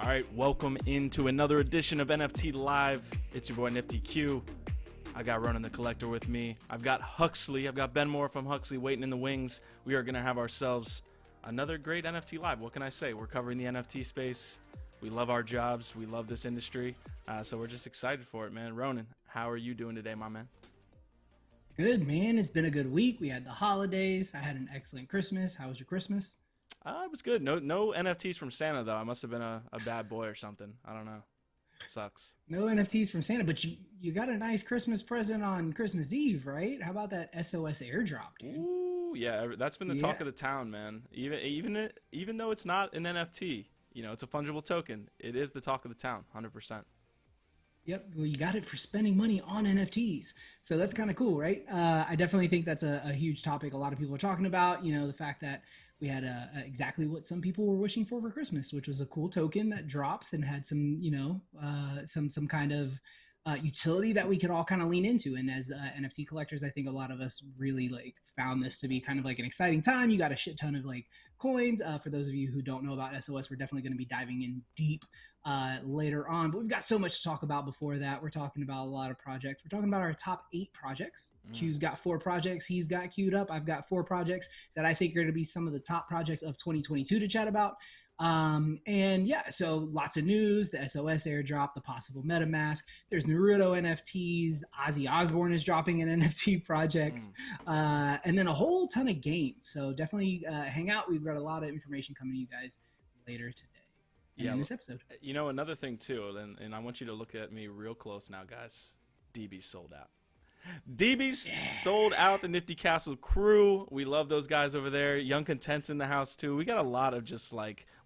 All right, welcome into another edition of NFT Live. It's your boy Nifty Q. I got Ronan the Collector with me. I've got Huxley. I've got Ben Moore from Huxley waiting in the wings. We are going to have ourselves another great NFT Live. What can I say? We're covering the NFT space. We love our jobs. We love this industry. So we're just excited for it, man. Ronan, how are you doing today, my man? Good, man. It's been a good week. We had the holidays. I had an excellent Christmas. How was your Christmas? It was good. No NFTs from Santa, though. I must have been a bad boy or something. I don't know. Sucks. No NFTs from Santa, but you got a nice Christmas present on Christmas Eve, right? How about that SOS airdrop, dude? Ooh, yeah, that's been the talk Yeah. of the town, man. Even though it's not an NFT, it's a fungible token. It is the talk of the town, 100%. Yep. Well, you got it for spending money on NFTs. So that's kind of cool, right? I definitely think that's a huge topic a lot of people are talking about. The fact that we had exactly what some people were wishing for Christmas, which was a cool token that drops and had some, some kind of utility that we could all kind of lean into. And as NFT collectors, I think a lot of us really found this to be kind of like an exciting time. You got a shit ton of coins. For those of you who don't know about SOS, we're definitely going to be diving in deep later on. But we've got so much to talk about before that. We're talking about a lot of projects. We're talking about our top 8 projects. Q's got 4 projects. He's got queued up. I've got 4 projects that I think are going to be some of the top projects of 2022 to chat about. And yeah, so lots of news, the SOS airdrop, the possible Metamask. There's Naruto NFTs. Ozzy Osbourne is dropping an NFT project, and then a whole ton of games. So definitely hang out. We've got a lot of information coming to you guys later today and Yeah, in this episode. another thing too, and I want you to look at me real close now, guys. Deebies sold out. Deebies sold out, the Nifty Castle crew. We love those guys over there. Young Content's in the house too. We got a lot of just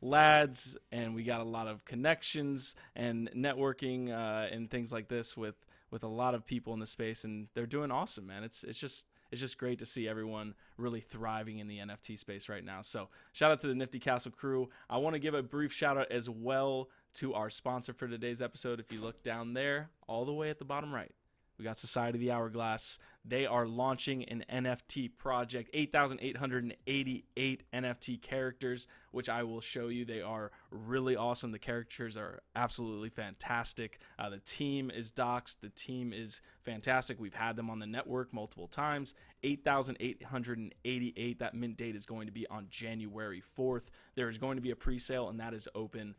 lads, and we got a lot of connections and networking and things like this with a lot of people in the space, and they're doing awesome, man. It's just great to see everyone really thriving in the NFT space right now. So shout out to the Nifty Castle crew. I want to give a brief shout out as well to our sponsor for today's episode. If you look down there, all the way at the bottom right, we got Society of the Hourglass. They are launching an NFT project, 8,888 NFT characters, which I will show you. They are really awesome. The characters are absolutely fantastic. The team is doxed. The team is fantastic. We've had them on the network multiple times. 8,888. That mint date is going to be on January 4th. There is going to be a pre-sale, and that is open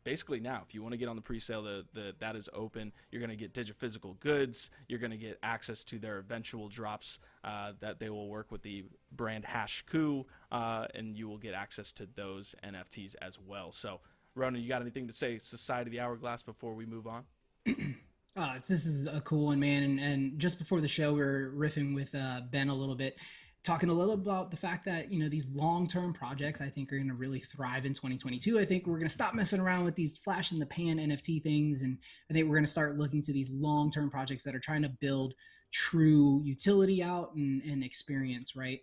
basically now. If you want to get on the pre-sale, that is open. You're going to get digiphysical goods. You're going to get access to their eventual drops that they will work with the brand HashCoo, and you will get access to those NFTs as well. So, Ronan, you got anything to say, Society of the Hourglass, before we move on? This is a cool one, man. And just before the show, we were riffing with Ben a little bit, talking a little about the fact that these long-term projects I think are going to really thrive in 2022. I think we're going to stop messing around with these flash in the pan NFT things, and I think we're going to start looking to these long-term projects that are trying to build true utility out and experience, right?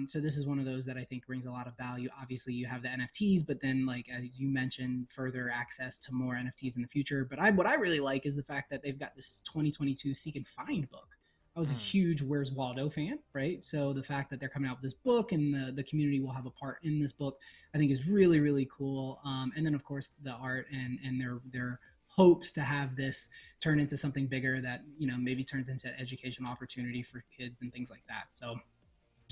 So this is one of those that I think brings a lot of value. Obviously, you have the NFTs, but then, as you mentioned, further access to more NFTs in the future. But what I really like is the fact that they've got this 2022 Seek and Find book. I was a huge Where's Waldo fan, right? So the fact that they're coming out with this book and the community will have a part in this book, I think is really, really cool. And then, of course, the art and their hopes to have this turn into something bigger that, maybe turns into an educational opportunity for kids and things like that. So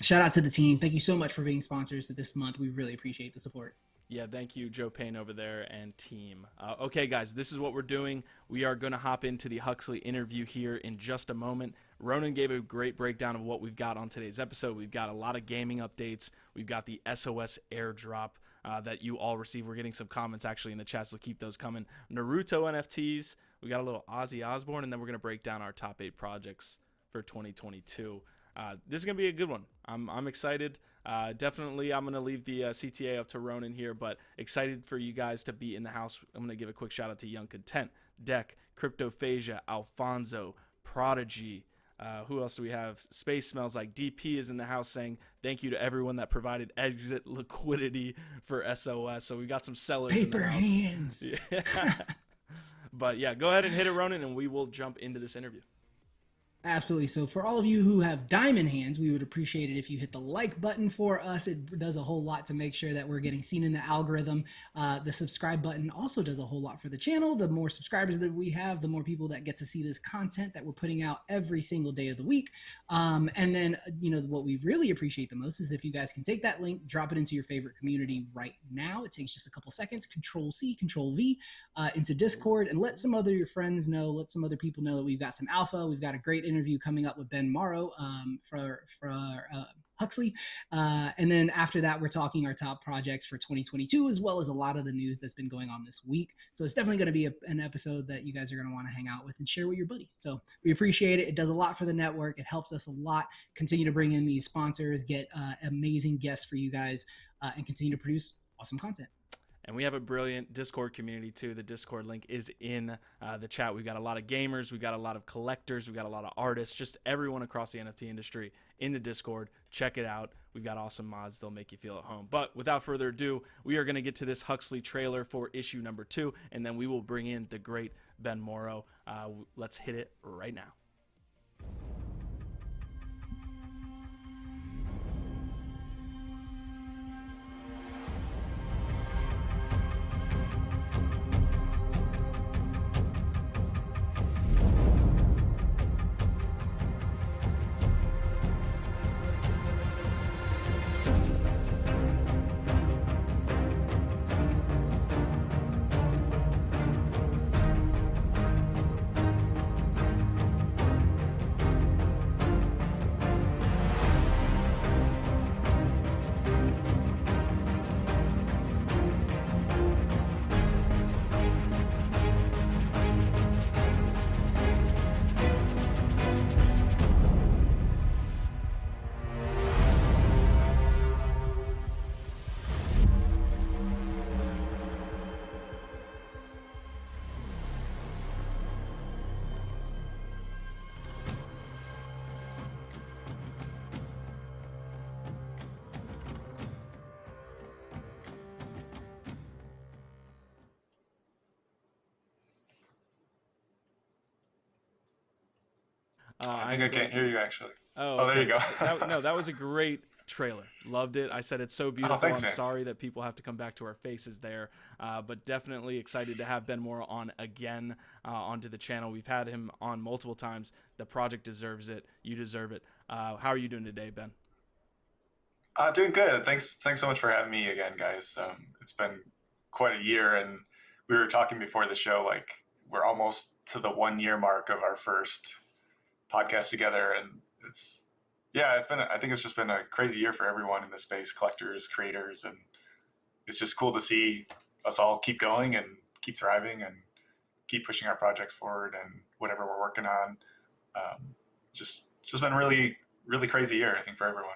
shout out to the team. Thank you so much for being sponsors this month. We really appreciate the support. Yeah, thank you, Joe Payne over there and team. Okay, guys, this is what we're doing. We are going to hop into the Huxley interview here in just a moment. Ronan gave a great breakdown of what we've got on today's episode. We've got a lot of gaming updates. We've got the SOS airdrop that you all receive. We're getting some comments actually in the chat, so keep those coming. Naruto NFTs. We got a little Ozzy Osbourne, and then we're going to break down our top 8 projects for 2022. This is going to be a good one. I'm excited. Definitely, I'm going to leave the CTA up to Ronan here, but excited for you guys to be in the house. I'm going to give a quick shout out to Young Content, Deck, Cryptophasia, Alfonso, Prodigy. Who else do we have? Space Smells Like. DP is in the house saying thank you to everyone that provided exit liquidity for SOS. So we got some sellers Paper in the house. hands. Yeah. But yeah, go ahead and hit it, Ronan, and we will jump into this interview. Absolutely. So, for all of you who have diamond hands, we would appreciate it if you hit the like button for us. It does a whole lot to make sure that we're getting seen in the algorithm. The subscribe button also does a whole lot for the channel. The more subscribers that we have, the more people that get to see this content that we're putting out every single day of the week. And then, what we really appreciate the most is if you guys can take that link, drop it into your favorite community right now. It takes just a couple seconds. Control C, Control V into Discord, and let some other your friends know, let some other people know that we've got some alpha. We've got a great interview coming up with Ben Morrow for HUXLEY. And then after that, we're talking our top projects for 2022, as well as a lot of the news that's been going on this week. So it's definitely going to be an episode that you guys are going to want to hang out with and share with your buddies. So we appreciate it. It does a lot for the network. It helps us a lot. Continue to bring in these sponsors, get amazing guests for you guys, and continue to produce awesome content. And we have a brilliant Discord community too. The Discord link is in the chat. We've got a lot of gamers, we've got a lot of collectors, we've got a lot of artists, just everyone across the NFT industry in the Discord. Check it out. We've got awesome mods. They'll make you feel at home. But without further ado, we are going to get to this HUXLEY trailer for issue number 2, and then we will bring in the great Ben Morrow. Let's hit it right now. I think I can't hear you actually. Oh, Oh, there you okay. go. No, that was a great trailer. Loved it. I said it's so beautiful. Thanks, I'm Vance. sorry that people have to come back to our faces there, but definitely excited to have Ben Morrow on again onto the channel. We've had him on multiple times. The project deserves it. You deserve it. How are you doing today, Ben? Doing good. Thanks so much for having me again, guys. It's been quite a year, and we were talking before the show, like we're almost to the 1 year mark of our first podcast together, and I think it's just been a crazy year for everyone in the space, collectors, creators, and it's just cool to see us all keep going and keep thriving and keep pushing our projects forward and whatever we're working on. It's just been a really crazy year, I think, for everyone.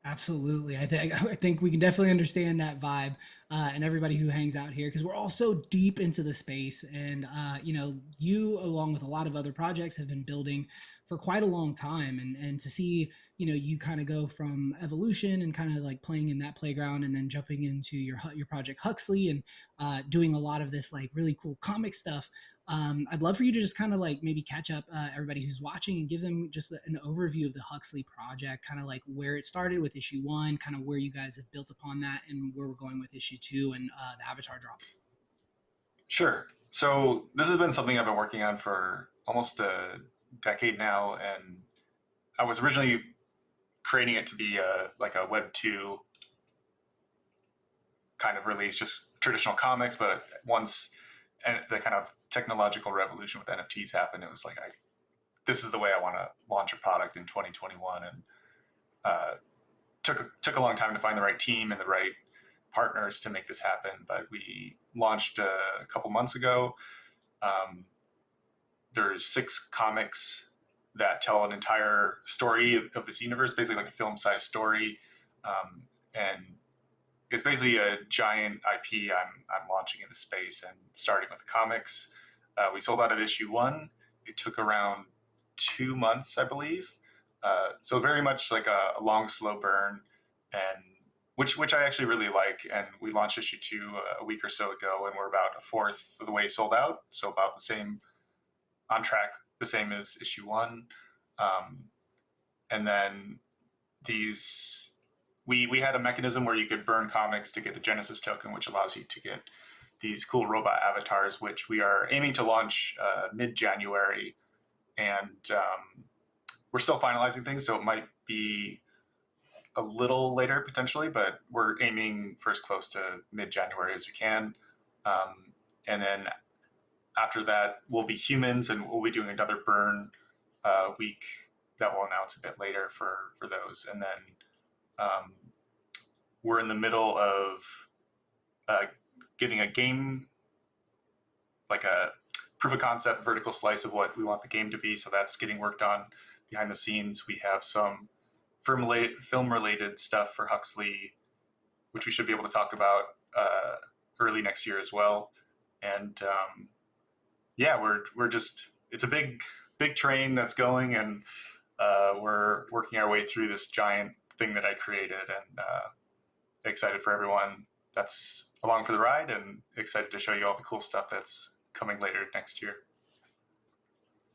Absolutely. I think we can definitely understand that vibe, and everybody who hangs out here, because we're all so deep into the space. And you, along with a lot of other projects, have been building for quite a long time. And to see you kind of go from evolution and kind of like playing in that playground, and then jumping into your project HUXLEY, and doing a lot of this like really cool comic stuff. I'd love for you to just kind of like maybe catch up everybody who's watching, and give them just an overview of the HUXLEY project, kind of like where it started with issue 1, kind of where you guys have built upon that, and where we're going with issue 2 and the Avatar drop. Sure. So this has been something I've been working on for almost a decade now, and I was originally creating it to be like a Web 2 kind of release, just traditional comics. But once the kind of technological revolution with NFTs happened, it was like, this is the way I want to launch a product in 2021. And took a long time to find the right team and the right partners to make this happen. But we launched a couple months ago. There's 6 comics that tell an entire story of this universe, basically like a film-sized story. And it's basically a giant IP I'm launching in the space, and starting with the comics. We sold out of issue 1. It took around 2 months, I believe. So very much like a long, slow burn, and which I actually really like. And we launched issue 2 a week or so ago, and we're about a fourth of the way sold out. So about the same on track, the same as issue 1. And then we had a mechanism where you could burn comics to get a Genesis token, which allows you to get these cool robot avatars, which we are aiming to launch mid-January. And we're still finalizing things, so it might be a little later potentially, but we're aiming for as close to mid-January as we can. And then after that, we'll be humans, and we'll be doing another burn week that we'll announce a bit later for those. And then we're in the middle of getting a game, like a proof of concept vertical slice of what we want the game to be. So that's getting worked on behind the scenes. We have some film-related stuff for Huxley, which we should be able to talk about early next year as well. And yeah, we're just, it's a big train that's going, and we're working our way through this giant thing that I created, and excited for everyone that's along for the ride, and excited to show you all the cool stuff that's coming later next year.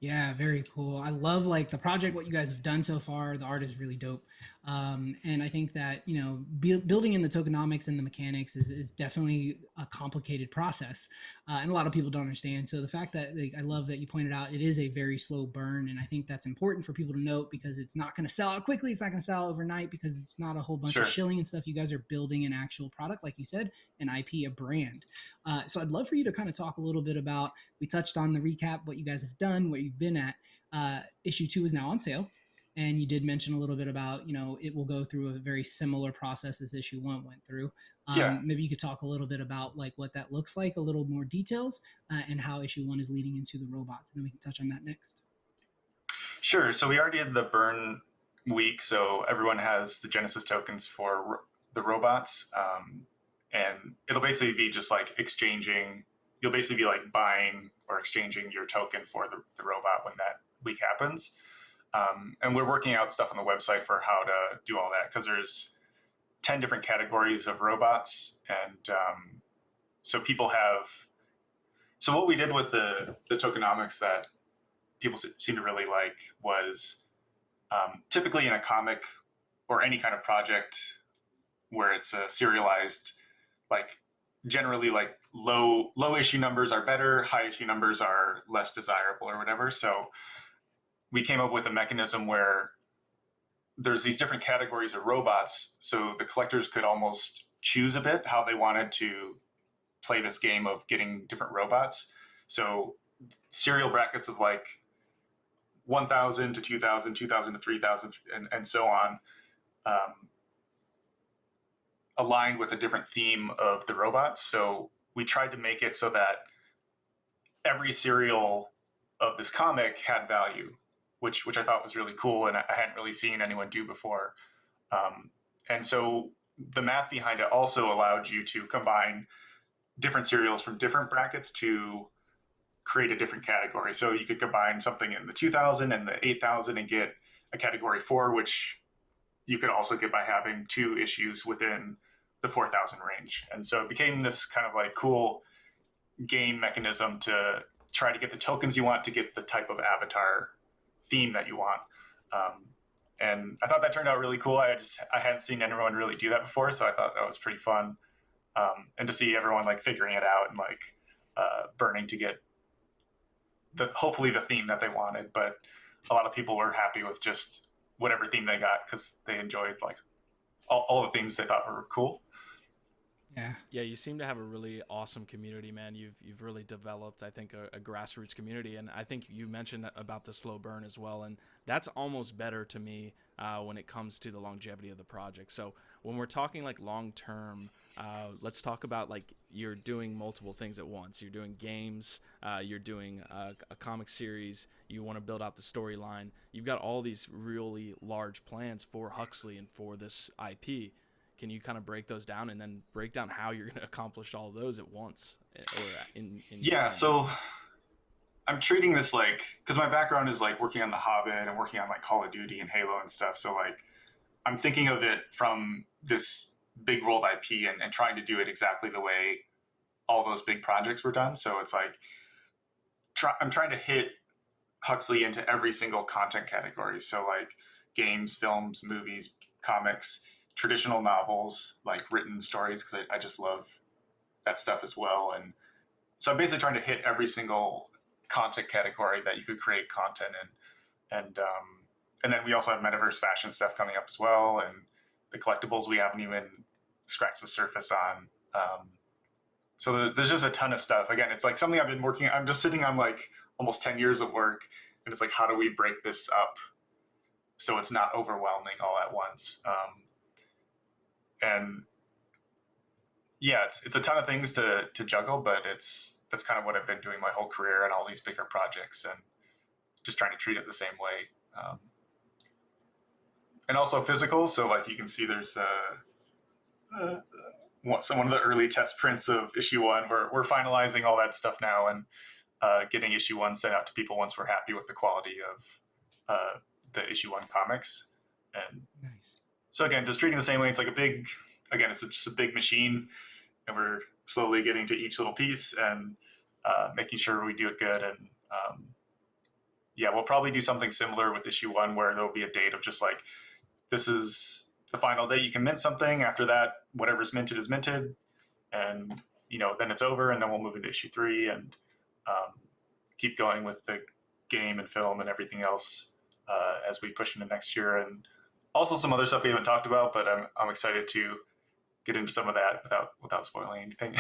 Yeah, very cool. I love like the project, what you guys have done so far. The art is really dope. And I think that, you know, building in the tokenomics and the mechanics is definitely a complicated process. And a lot of people don't understand. So the fact that, like, I love that you pointed out, it is a very slow burn. And I think that's important for people to note, because it's not going to sell out quickly. It's not going to sell out overnight, because it's not a whole bunch of shilling and stuff. You guys are building an actual product, like you said, an IP, a brand. So I'd love for you to kind of talk a little bit about, we touched on the recap, what you guys have done, what you've been at. Issue 2 is now on sale. And you did mention a little bit about, you know, it will go through a very similar process as issue 1 went through. Maybe you could talk a little bit about like what that looks like, a little more details, and how issue 1 is leading into the robots. And then we can touch on that next. Sure. So we already did the burn week. So everyone has the Genesis tokens for the robots. And it'll basically be just like exchanging. You'll basically be like buying or exchanging your token for the robot when that week happens. And we're working out stuff on the website for how to do all that, because there's 10 different categories of robots. And so people have, so what we did with the tokenomics that people seem to really like was typically in a comic or any kind of project where it's a serialized, like generally like low issue numbers are better, high issue numbers are less desirable or whatever. So we came up with a mechanism where there's these different categories of robots, so the collectors could almost choose a bit how they wanted to play this game of getting different robots. So serial brackets of like 1,000 to 2,000, 2,000 to 3,000, and so on, aligned with a different theme of the robots. So we tried to make it so that every serial of this comic had value, which I thought was really cool, and I hadn't really seen anyone do before. And so the math behind it also allowed you to combine different serials from different brackets to create a different category. So you could combine something in the 2,000 and the 8,000 and get a category 4, which you could also get by having 2 issues within the 4,000 range. And so it became this kind of like cool game mechanism to try to get the tokens you want to get the type of avatar theme that you want. And I thought that turned out really cool. I hadn't seen anyone really do that before, so I thought that was pretty fun. And to see everyone like figuring it out and like burning to get hopefully the theme that they wanted. But a lot of people were happy with just whatever theme they got, because they enjoyed like all the themes they thought were cool. Yeah, you seem to have a really awesome community, man. You've really developed, I think, a grassroots community, and I think you mentioned about the slow burn as well, and that's almost better to me when it comes to the longevity of the project. So when we're talking like long term, let's talk about like you're doing multiple things at once. You're doing games, you're doing a comic series. You want to build out the storyline. You've got all these really large plans for Huxley and for this IP. Can you kind of break those down, and then break down how you're going to accomplish all those at once? Or in yeah, so I'm treating this like, because my background is like working on The Hobbit and working on like Call of Duty and Halo and stuff. So like I'm thinking of it from this big world IP and trying to do it exactly the way all those big projects were done. So it's like I'm trying to hit Huxley into every single content category. So like games, films, movies, comics, traditional novels, like written stories, because I just love that stuff as well. And so I'm basically trying to hit every single content category that you could create content in. And then we also have metaverse fashion stuff coming up as well. And the collectibles we haven't even scratched the surface on. So there's just a ton of stuff. Again, it's like something I've been working. I'm just sitting on like almost 10 years of work, and it's like, how do we break this up so it's not overwhelming all at once? And yeah, it's a ton of things to juggle, but that's kind of what I've been doing my whole career and all these bigger projects, and just trying to treat it the same way. And also physical. So like you can see there's one of the early test prints of issue 1. We're finalizing all that stuff now, and getting issue 1 sent out to people once we're happy with the quality of the issue 1 comics. And Nice. so again, just treating the same way. It's like it's just a big machine, and we're slowly getting to each little piece and making sure we do it good. And yeah, we'll probably do something similar with issue 1, where there'll be a date of just like, this is the final day you can mint something. After that, whatever's minted is minted, and then it's over, and then we'll move into issue 3 and keep going with the game and film and everything else as we push into next year. And also some other stuff we haven't talked about, but I'm excited to get into some of that without spoiling anything.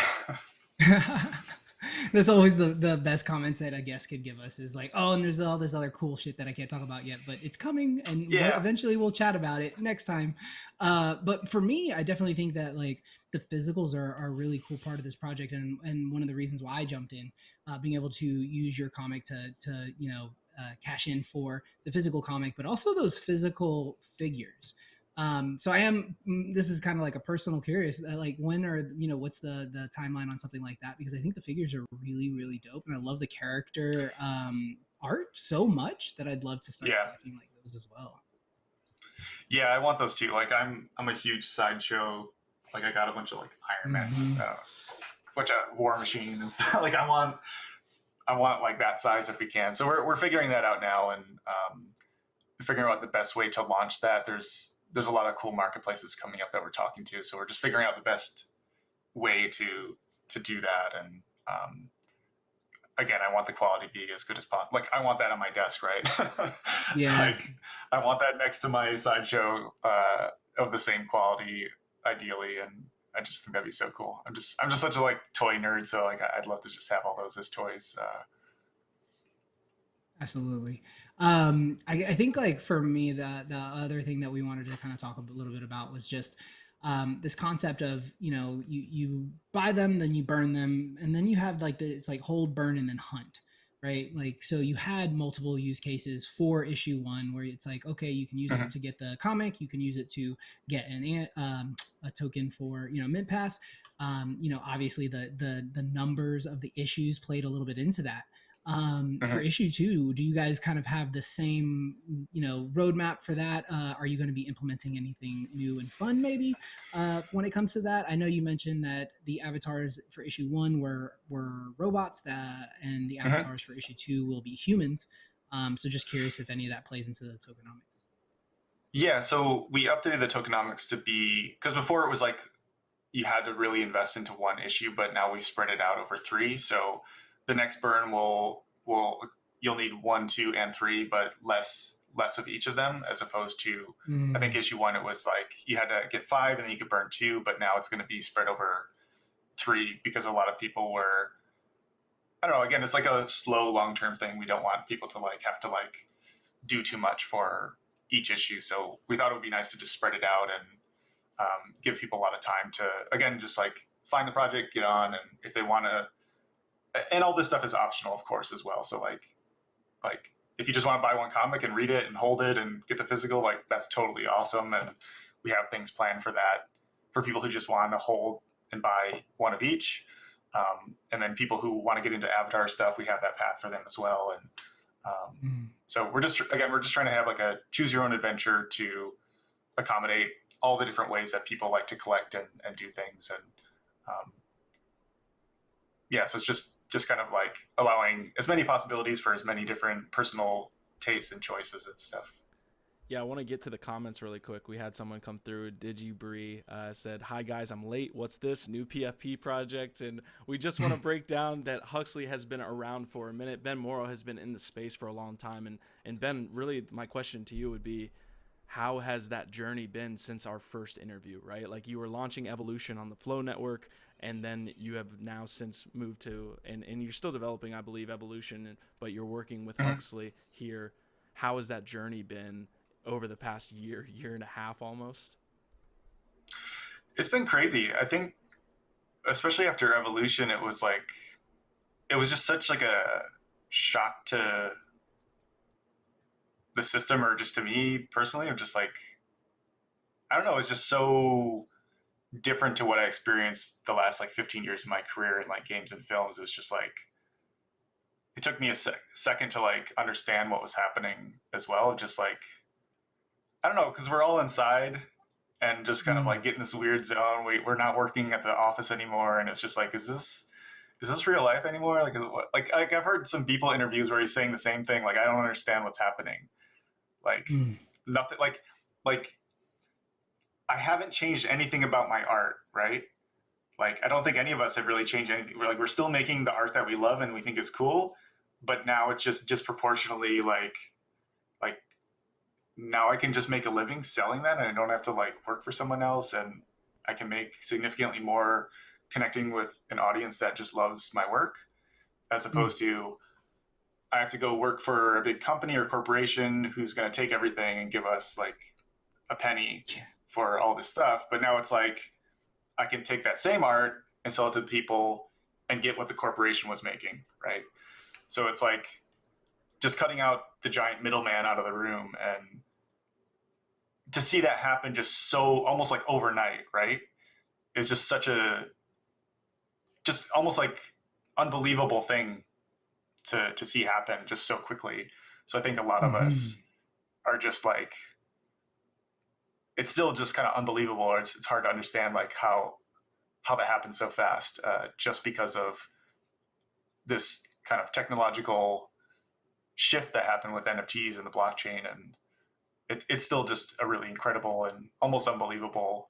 That's always the best comments that a guest could give us, is like, oh, and there's all this other cool shit that I can't talk about yet, but it's coming, and eventually we'll chat about it next time. But for me, I definitely think that like the physicals are a really cool part of this project, and one of the reasons why I jumped in, being able to use your comic to cash in for the physical comic, but also those physical figures. So this is kind of like a personal curious, like when what's the timeline on something like that? Because I think the figures are really, really dope, and I love the character art so much that I'd love to start collecting like those as well. Yeah, I want those too. Like I'm a huge Sideshow. Like I got a bunch of like Iron Man, bunch of War Machine and stuff. Like I want like that size if we can. So we're figuring that out now, and figuring out the best way to launch that. There's a lot of cool marketplaces coming up that we're talking to. So we're just figuring out the best way to do that. And again, I want the quality to be as good as possible. Like I want that on my desk, right? Yeah. Like I want that next to my Sideshow of the same quality, ideally. And I just think that'd be so cool. I'm just such a like toy nerd, so like I'd love to just have all those as toys. Absolutely. I think like for me, the other thing that we wanted to kind of talk a little bit about was just this concept of, you buy them, then you burn them, and then you have like it's like hold, burn, and then hunt, right? Like, so you had multiple use cases for issue 1, where it's like, okay, you can use it to get the comic, you can use it to get a token for, Mint Pass. Obviously the numbers of the issues played a little bit into that. For issue 2, do you guys kind of have the same, roadmap for that? Are you going to be implementing anything new and fun maybe when it comes to that? I know you mentioned that the avatars for issue 1 were robots, and the avatars for issue 2 will be humans. So just curious if any of that plays into the tokenomics. Yeah, so we updated the tokenomics to be, because before it was like you had to really invest into one issue, but now we spread it out over 3. So the next burn you'll need 1, 2, and 3, but less of each of them, as opposed to I think issue 1 it was like you had to get 5 and then you could burn 2, but now it's going to be spread over 3, because a lot of people were, I don't know, again, it's like a slow long-term thing. We don't want people to like have to like do too much for each issue, so we thought it would be nice to just spread it out and give people a lot of time to, again, just like find the project, get on, and if they want to. And all this stuff is optional, of course, as well. So like if you just want to buy one comic and read it and hold it and get the physical, like that's totally awesome. And we have things planned for that for people who just want to hold and buy one of each. And then people who want to get into avatar stuff, we have that path for them as well. And so we're just trying to have like a choose your own adventure to accommodate all the different ways that people like to collect and do things. And yeah, so it's just just kind of like allowing as many possibilities for as many different personal tastes and choices and stuff. Yeah, I want to get to the comments really quick. We had someone come through. DigiBree said, "Hi guys, I'm late. What's this new PFP project?" And we just want to break down that Huxley has been around for a minute. Ben Morrow has been in the space for a long time. And Ben, really, my question to you would be, how has that journey been since our first interview? Right, like you were launching Evolution on the Flow Network, and then you have now since moved to, and you're still developing, I believe, Evolution, but you're working with Huxley here. How has that journey been over the past year and a half almost? It's been crazy. I think, especially after Evolution, it was just such like a shock to the system, or just to me personally. I'm just like, I don't know. It's just so different to what I experienced the last like 15 years of my career in like games and films. It's just like, it took me a second to like understand what was happening as well. Just like, I don't know, because we're all inside and just kind of like get in this weird zone. We're not working at the office anymore, and it's just like, is this real life anymore? Like, like I've heard some people interviews where he's saying the same thing. Like, I don't understand what's happening. Like nothing. Like I haven't changed anything about my art, right? Like I don't think any of us have really changed anything. We're still making the art that we love and we think is cool, but now it's just disproportionately like now I can just make a living selling that, and I don't have to like work for someone else, and I can make significantly more connecting with an audience that just loves my work, as opposed to I have to go work for a big company or corporation who's going to take everything and give us like a penny for all this stuff. But now it's like I can take that same art and sell it to people and get what the corporation was making, right? So it's like just cutting out the giant middleman out of the room, and to see that happen just so almost like overnight, right, is just such a just almost like unbelievable thing to see happen just so quickly. So I think a lot of us are just like, it's still just kind of unbelievable, or it's hard to understand like how that happened so fast, just because of this kind of technological shift that happened with NFTs and the blockchain. And it's still just a really incredible and almost unbelievable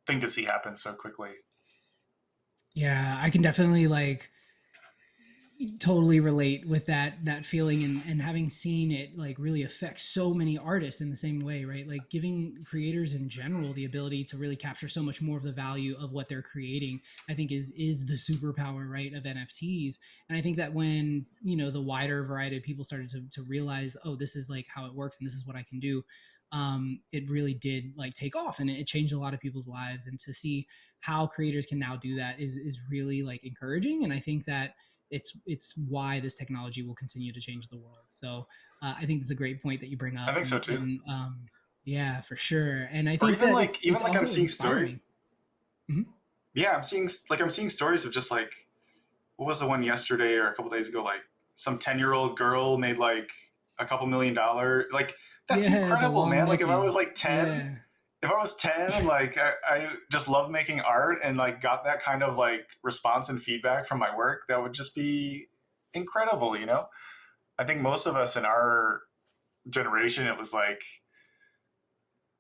thing to see happen so quickly. Yeah, I can definitely like totally relate with that feeling, and having seen it like really affect so many artists in the same way, right? Like giving creators in general the ability to really capture so much more of the value of what they're creating, I think is the superpower, right, of NFTs. And I think that when, you know, the wider variety of people started to realize, oh, this is like how it works and this is what I can do, it really did like take off, and it changed a lot of people's lives. And to see how creators can now do that is really like encouraging. And I think that it's why this technology will continue to change the world. So I think that's a great point that you bring up. I think so too. And yeah, for sure. And I or think even that like it's I'm also seeing stories. inspiring. Yeah, I'm seeing stories of just like, what was the one yesterday or a couple days ago, like some 10-year-old girl made like a couple $1,000,000. Like that's Yeah, the incredible, long man. Like if I was neckies. like 10, Yeah. if I was 10 and like I just love making art and like got that kind of like response and feedback from my work, that would just be incredible, you know? I think most of us in our generation, it was like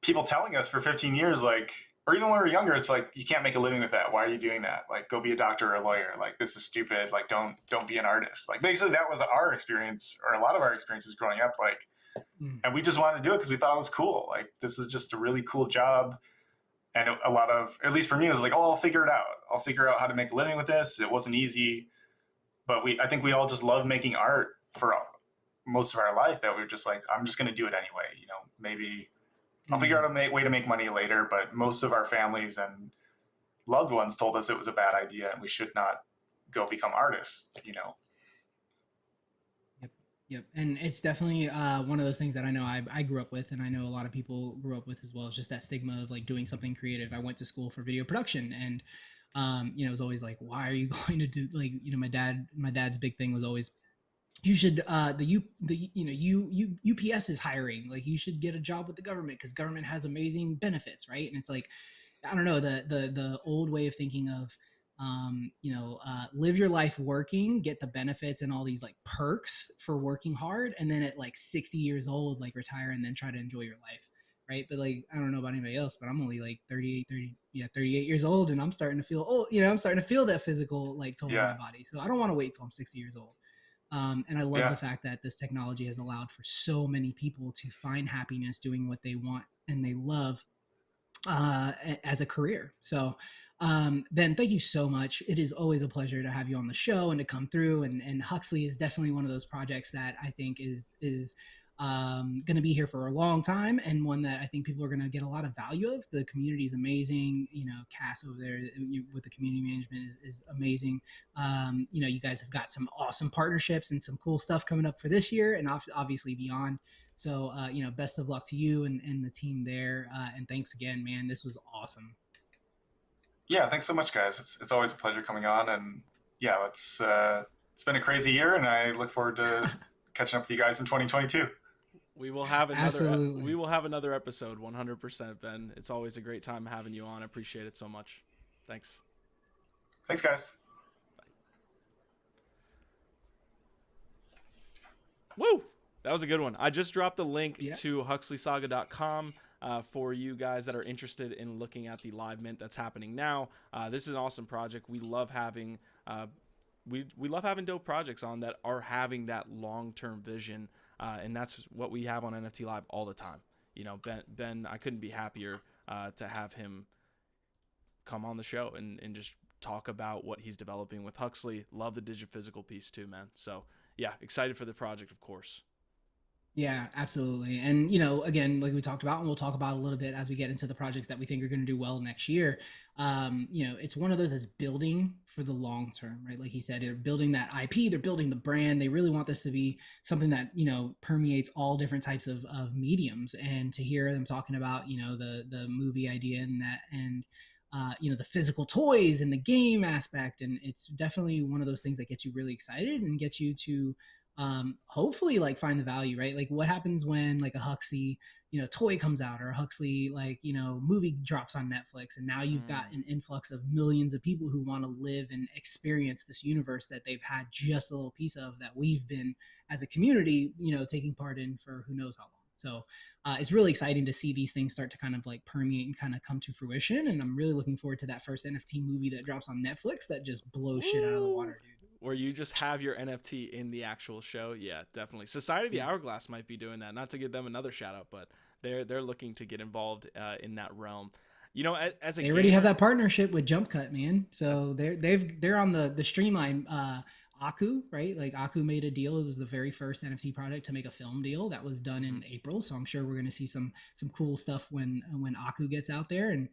people telling us for 15 years, like, or even when we were younger, it's like, you can't make a living with that. Why are you doing that? Like, go be a doctor or a lawyer. Like, this is stupid. Like, don't be an artist. Like, basically that was our experience, or a lot of our experiences growing up. Like, and we just wanted to do it because we thought it was cool. Like, this is just a really cool job. And a lot of, at least for me, it was like, oh, I'll figure it out. I'll figure out how to make a living with this. It wasn't easy, but I think we all just love making art for most of our life, that we were just like, I'm just going to do it anyway. You know, maybe I'll figure out a way to make money later. But most of our families and loved ones told us it was a bad idea and we should not go become artists, you know? Yep. And it's definitely one of those things that I know I grew up with, and I know a lot of people grew up with as well. Is just that stigma of like doing something creative. I went to school for video production, and you know, it was always like, why are you going to do, like, you know, my dad's big thing was always, you should UPS is hiring, like you should get a job with the government because government has amazing benefits, right? And it's like, I don't know, the old way of thinking of live your life working, get the benefits and all these like perks for working hard, and then at like 60 years old, like retire and then try to enjoy your life. Right. But like, I don't know about anybody else, but I'm only like 38 years old, and I'm starting to feel old. I'm starting to feel that physical like toll on my Yeah. body. So I don't want to wait till I'm 60 years old. And I love Yeah. the fact that this technology has allowed for so many people to find happiness doing what they want and they love as a career. So, Ben, thank you so much. It is always a pleasure to have you on the show and to come through. And Huxley is definitely one of those projects that I think is going to be here for a long time, and one that I think people are going to get a lot of value of. The community is amazing. Cass over there with the community management is amazing. You guys have got some awesome partnerships and some cool stuff coming up for this year and obviously beyond. So, best of luck to you and the team there. And thanks again, man. This was awesome. Yeah. Thanks so much, guys. It's always a pleasure coming on, and yeah, it's been a crazy year, and I look forward to catching up with you guys in 2022. We will have another. We Absolutely. will have another episode. 100%, Ben. It's always a great time having you on. I appreciate it so much. Thanks. Thanks, guys. Woo! That was a good one. I just dropped the link Yeah. to HuxleySaga.com for you guys that are interested in looking at the live mint that's happening now. This is an awesome project. We love having we love having dope projects on that are having that long-term vision, and that's what we have on NFT Live all the time. Ben, I couldn't be happier to have him come on the show and just talk about what he's developing with Huxley. Love the digiphysical piece too, man. So yeah, excited for the project, of course. Yeah, absolutely. And, again, like we talked about, and we'll talk about a little bit as we get into the projects that we think are going to do well next year. It's one of those that's building for the long term, right? Like he said, they're building that IP, they're building the brand. They really want this to be something that, permeates all different types of mediums. And to hear them talking about, the movie idea and that, and, the physical toys and the game aspect. And it's definitely one of those things that gets you really excited and gets you to hopefully like find the value, right? Like what happens when like a Huxley toy comes out, or a Huxley like movie drops on Netflix, and now you've got Mm. an influx of millions of people who want to live and experience this universe that they've had just a little piece of, that we've been as a community taking part in for who knows how long. So it's really exciting to see these things start to kind of like permeate and kind of come to fruition, and I'm really looking forward to that first NFT movie that drops on Netflix that just blows shit out of the Woo! water, dude. Where you just have your NFT in the actual show. Yeah, definitely. Society of the Yeah. Hourglass might be doing that. Not to give them another shout out, but they're looking to get involved in that realm. As a They already have gamer, that partnership with Jump Cut, man. So they're on the streamline. Aku, right? Like Aku made a deal. It was the very first NFT project to make a film deal that was done mm-hmm. in April. So I'm sure we're going to see some cool stuff when Aku gets out there, and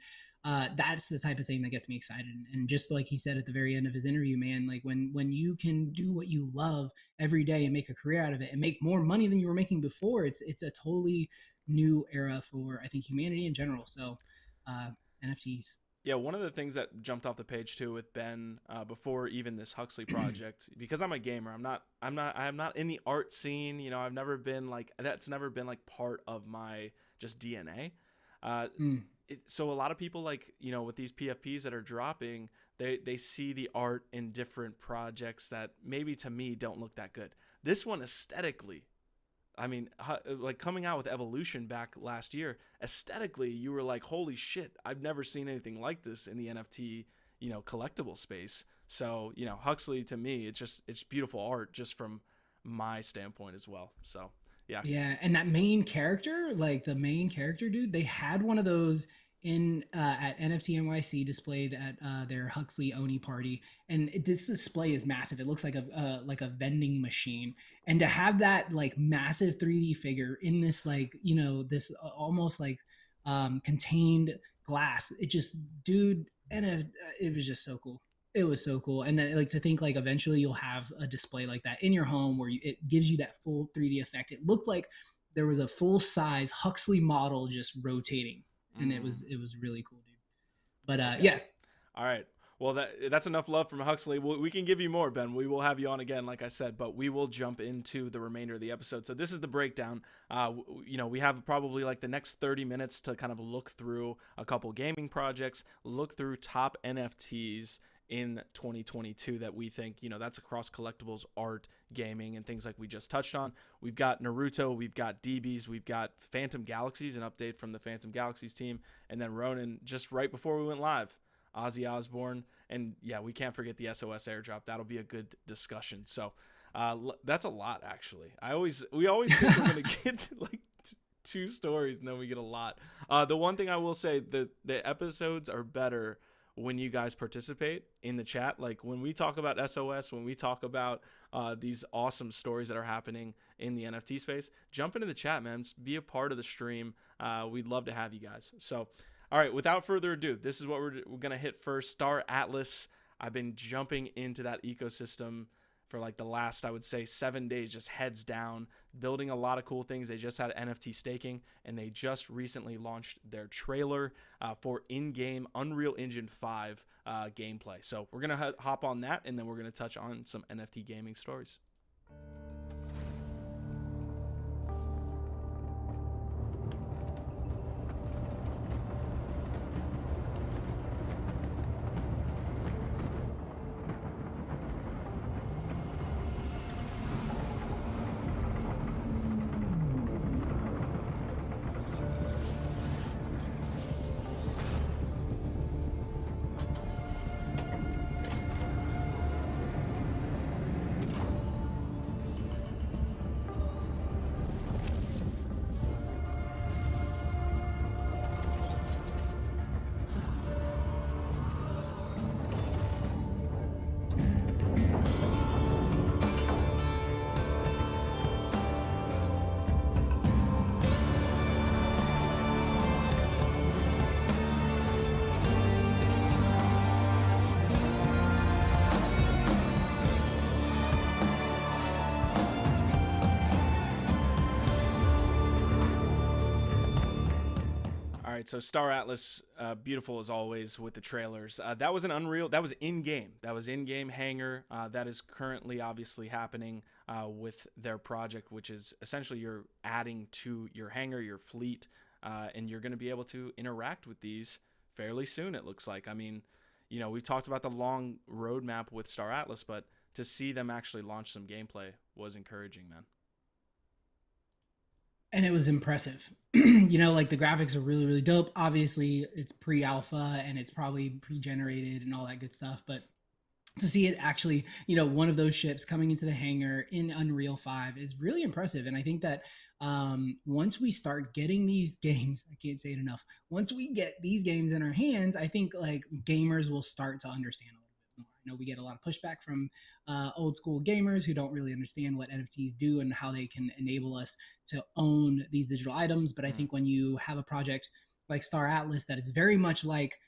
that's the type of thing that gets me excited. And just like he said at the very end of his interview, man, like when you can do what you love every day and make a career out of it and make more money than you were making before, it's a totally new era for I think humanity in general. So uh, NFTs. Yeah, one of the things that jumped off the page too with Ben before even this Huxley project, because I'm a gamer, I'm not in the art scene. I've never been like that's never been like part of my just DNA. Uh, Mm. so a lot of people like with these PFPs that are dropping, they see the art in different projects that maybe to me don't look that good. This one aesthetically, I mean, like coming out with Evolution back last year, aesthetically, you were like, holy shit, I've never seen anything like this in the NFT, collectible space. So, Huxley to me, it's beautiful art just from my standpoint as well. So, yeah. Yeah, and that main character, like the main character, dude, they had one of those in at NFT NYC displayed at their Huxley Oni party, and this display is massive. It looks like a vending machine, and to have that like massive 3D figure in this like this almost like contained glass, it just dude, and it was just so cool. It was so cool, and like to think like eventually you'll have a display like that in your home where it gives you that full 3D effect. It looked like there was a full size Huxley model just rotating, and it Mm, was really cool, dude. But okay. yeah, All right. Well, that's enough love from Huxley. We can give you more, Ben. We will have you on again, like I said, but we will jump into the remainder of the episode. So this is the breakdown. We have probably like the next 30 minutes to kind of look through a couple gaming projects, look through top NFTs, in 2022 that we think, that's across collectibles, art, gaming, and things like we just touched on. We've got Naruto, we've got Deebies, we've got Phantom Galaxies, an update from the Phantom Galaxies team, and then Ronan, just right before we went live, Ozzy Osbourne, and yeah, we can't forget the SOS airdrop. That'll be a good discussion. So that's a lot, actually. We always think we're gonna get to like two stories, and then we get a lot. The one thing I will say, the episodes are better when you guys participate in the chat. Like when we talk about SOS, when we talk about these awesome stories that are happening in the NFT space, jump into the chat, man. Be a part of the stream. We'd love to have you guys. So, all right, without further ado, this is what we're going to hit first. Star Atlas. I've been jumping into that ecosystem for like the last, I would say, 7 days, just heads down, building a lot of cool things. They just had NFT staking, and they just recently launched their trailer for in-game Unreal Engine 5 gameplay. So we're going to hop on that, and then we're going to touch on some NFT gaming stories. So Star Atlas, beautiful as always with the trailers. That was that was in-game. That was in-game hangar. That is currently obviously happening with their project, which is essentially you're adding to your hangar, your fleet, and you're going to be able to interact with these fairly soon, it looks like. I mean, we've talked about the long roadmap with Star Atlas, but to see them actually launch some gameplay was encouraging, man. And it was impressive. Like the graphics are really, really dope. Obviously, it's pre-alpha and it's probably pre-generated and all that good stuff. But to see it actually, one of those ships coming into the hangar in Unreal 5 is really impressive. And I think that once we start getting these games, I can't say it enough. Once we get these games in our hands, I think like gamers will start to understand a little bit more. We get a lot of pushback from old school gamers who don't really understand what NFTs do and how they can enable us to own these digital items. But I think when you have a project like Star Atlas that is very much like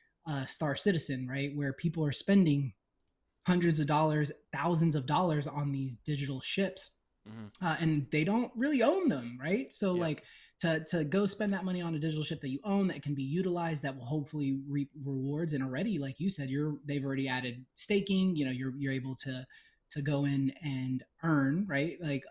Star Citizen, right, where people are spending hundreds of dollars, thousands of dollars on these digital ships, and they don't really own them, right? So like to go spend that money on a digital ship that you own that can be utilized, that will hopefully reap rewards. And already, like you said, they've already added staking. You're able to go in and earn, right, like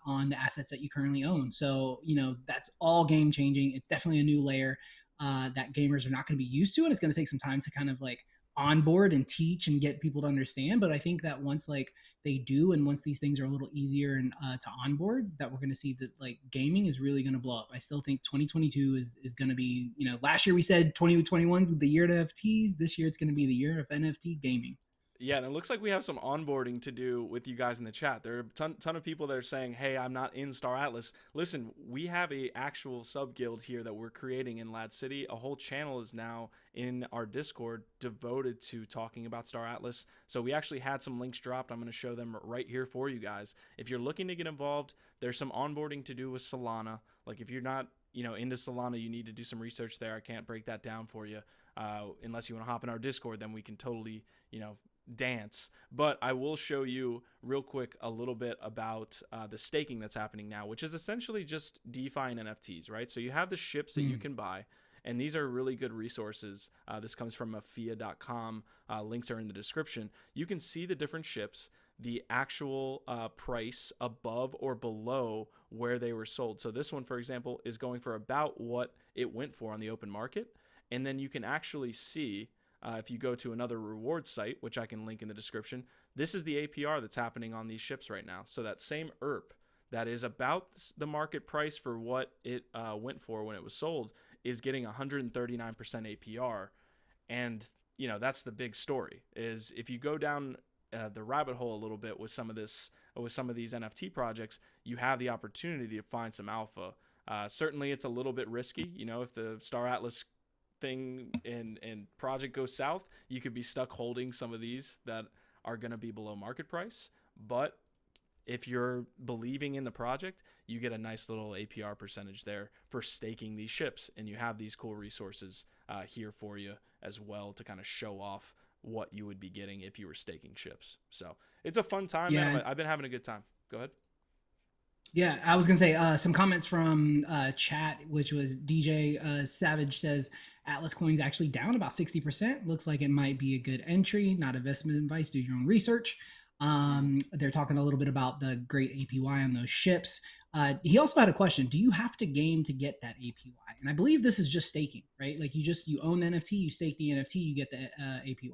on the assets that you currently own. So that's all game changing. It's definitely a new layer that gamers are not going to be used to, and it's going to take some time to kind of like onboard and teach and get people to understand. But I think that once like they do, and once these things are a little easier and to onboard, that we're going to see that like gaming is really going to blow up. I still think 2022 is going to be, last year we said 2021's the year of NFTs. This year it's going to be the year of NFT gaming. Yeah, and it looks like we have some onboarding to do with you guys in the chat. There are a ton of people that are saying, hey, I'm not in Star Atlas. Listen, we have a actual sub-guild here that we're creating in LADZ City. A whole channel is now in our Discord devoted to talking about Star Atlas. So we actually had some links dropped. I'm going to show them right here for you guys. If you're looking to get involved, there's some onboarding to do with Solana. Like if you're not into Solana, you need to do some research there. I can't break that down for you unless you want to hop in our Discord. Then we can totally, dance. But I will show you real quick a little bit about the staking that's happening now, which is essentially just DeFi and NFTs, right? So you have the ships that you can buy, and these are really good resources. This comes from afia.com. Links are in the description. You can see the different ships, the actual price above or below where they were sold. So this one, for example, is going for about what it went for on the open market. And then you can actually see if you go to another reward site, which I can link in the description, this is the APR that's happening on these ships right now. So that same ERP that is about the market price for what it went for when it was sold is getting 139% APR. And that's the big story. Is if you go down the rabbit hole a little bit with some of these NFT projects, you have the opportunity to find some alpha. Certainly, it's a little bit risky. If the Star Atlas thing and project goes south, you could be stuck holding some of these that are going to be below market price. But if you're believing in the project, you get a nice little APR percentage there for staking these ships, and you have these cool resources here for you as well to kind of show off what you would be getting if you were staking ships. So it's a fun time, Yeah. man. I've been having a good time. Go ahead. Yeah, I was gonna say some comments from chat, which was DJ Savage says Atlas Coin's actually down about 60%. Looks like it might be a good entry, not investment advice. Do your own research. They're talking a little bit about the great APY on those ships. He also had a question: do you have to game to get that APY? And I believe this is just staking, right? Like you own the NFT, you stake the NFT, you get the APY.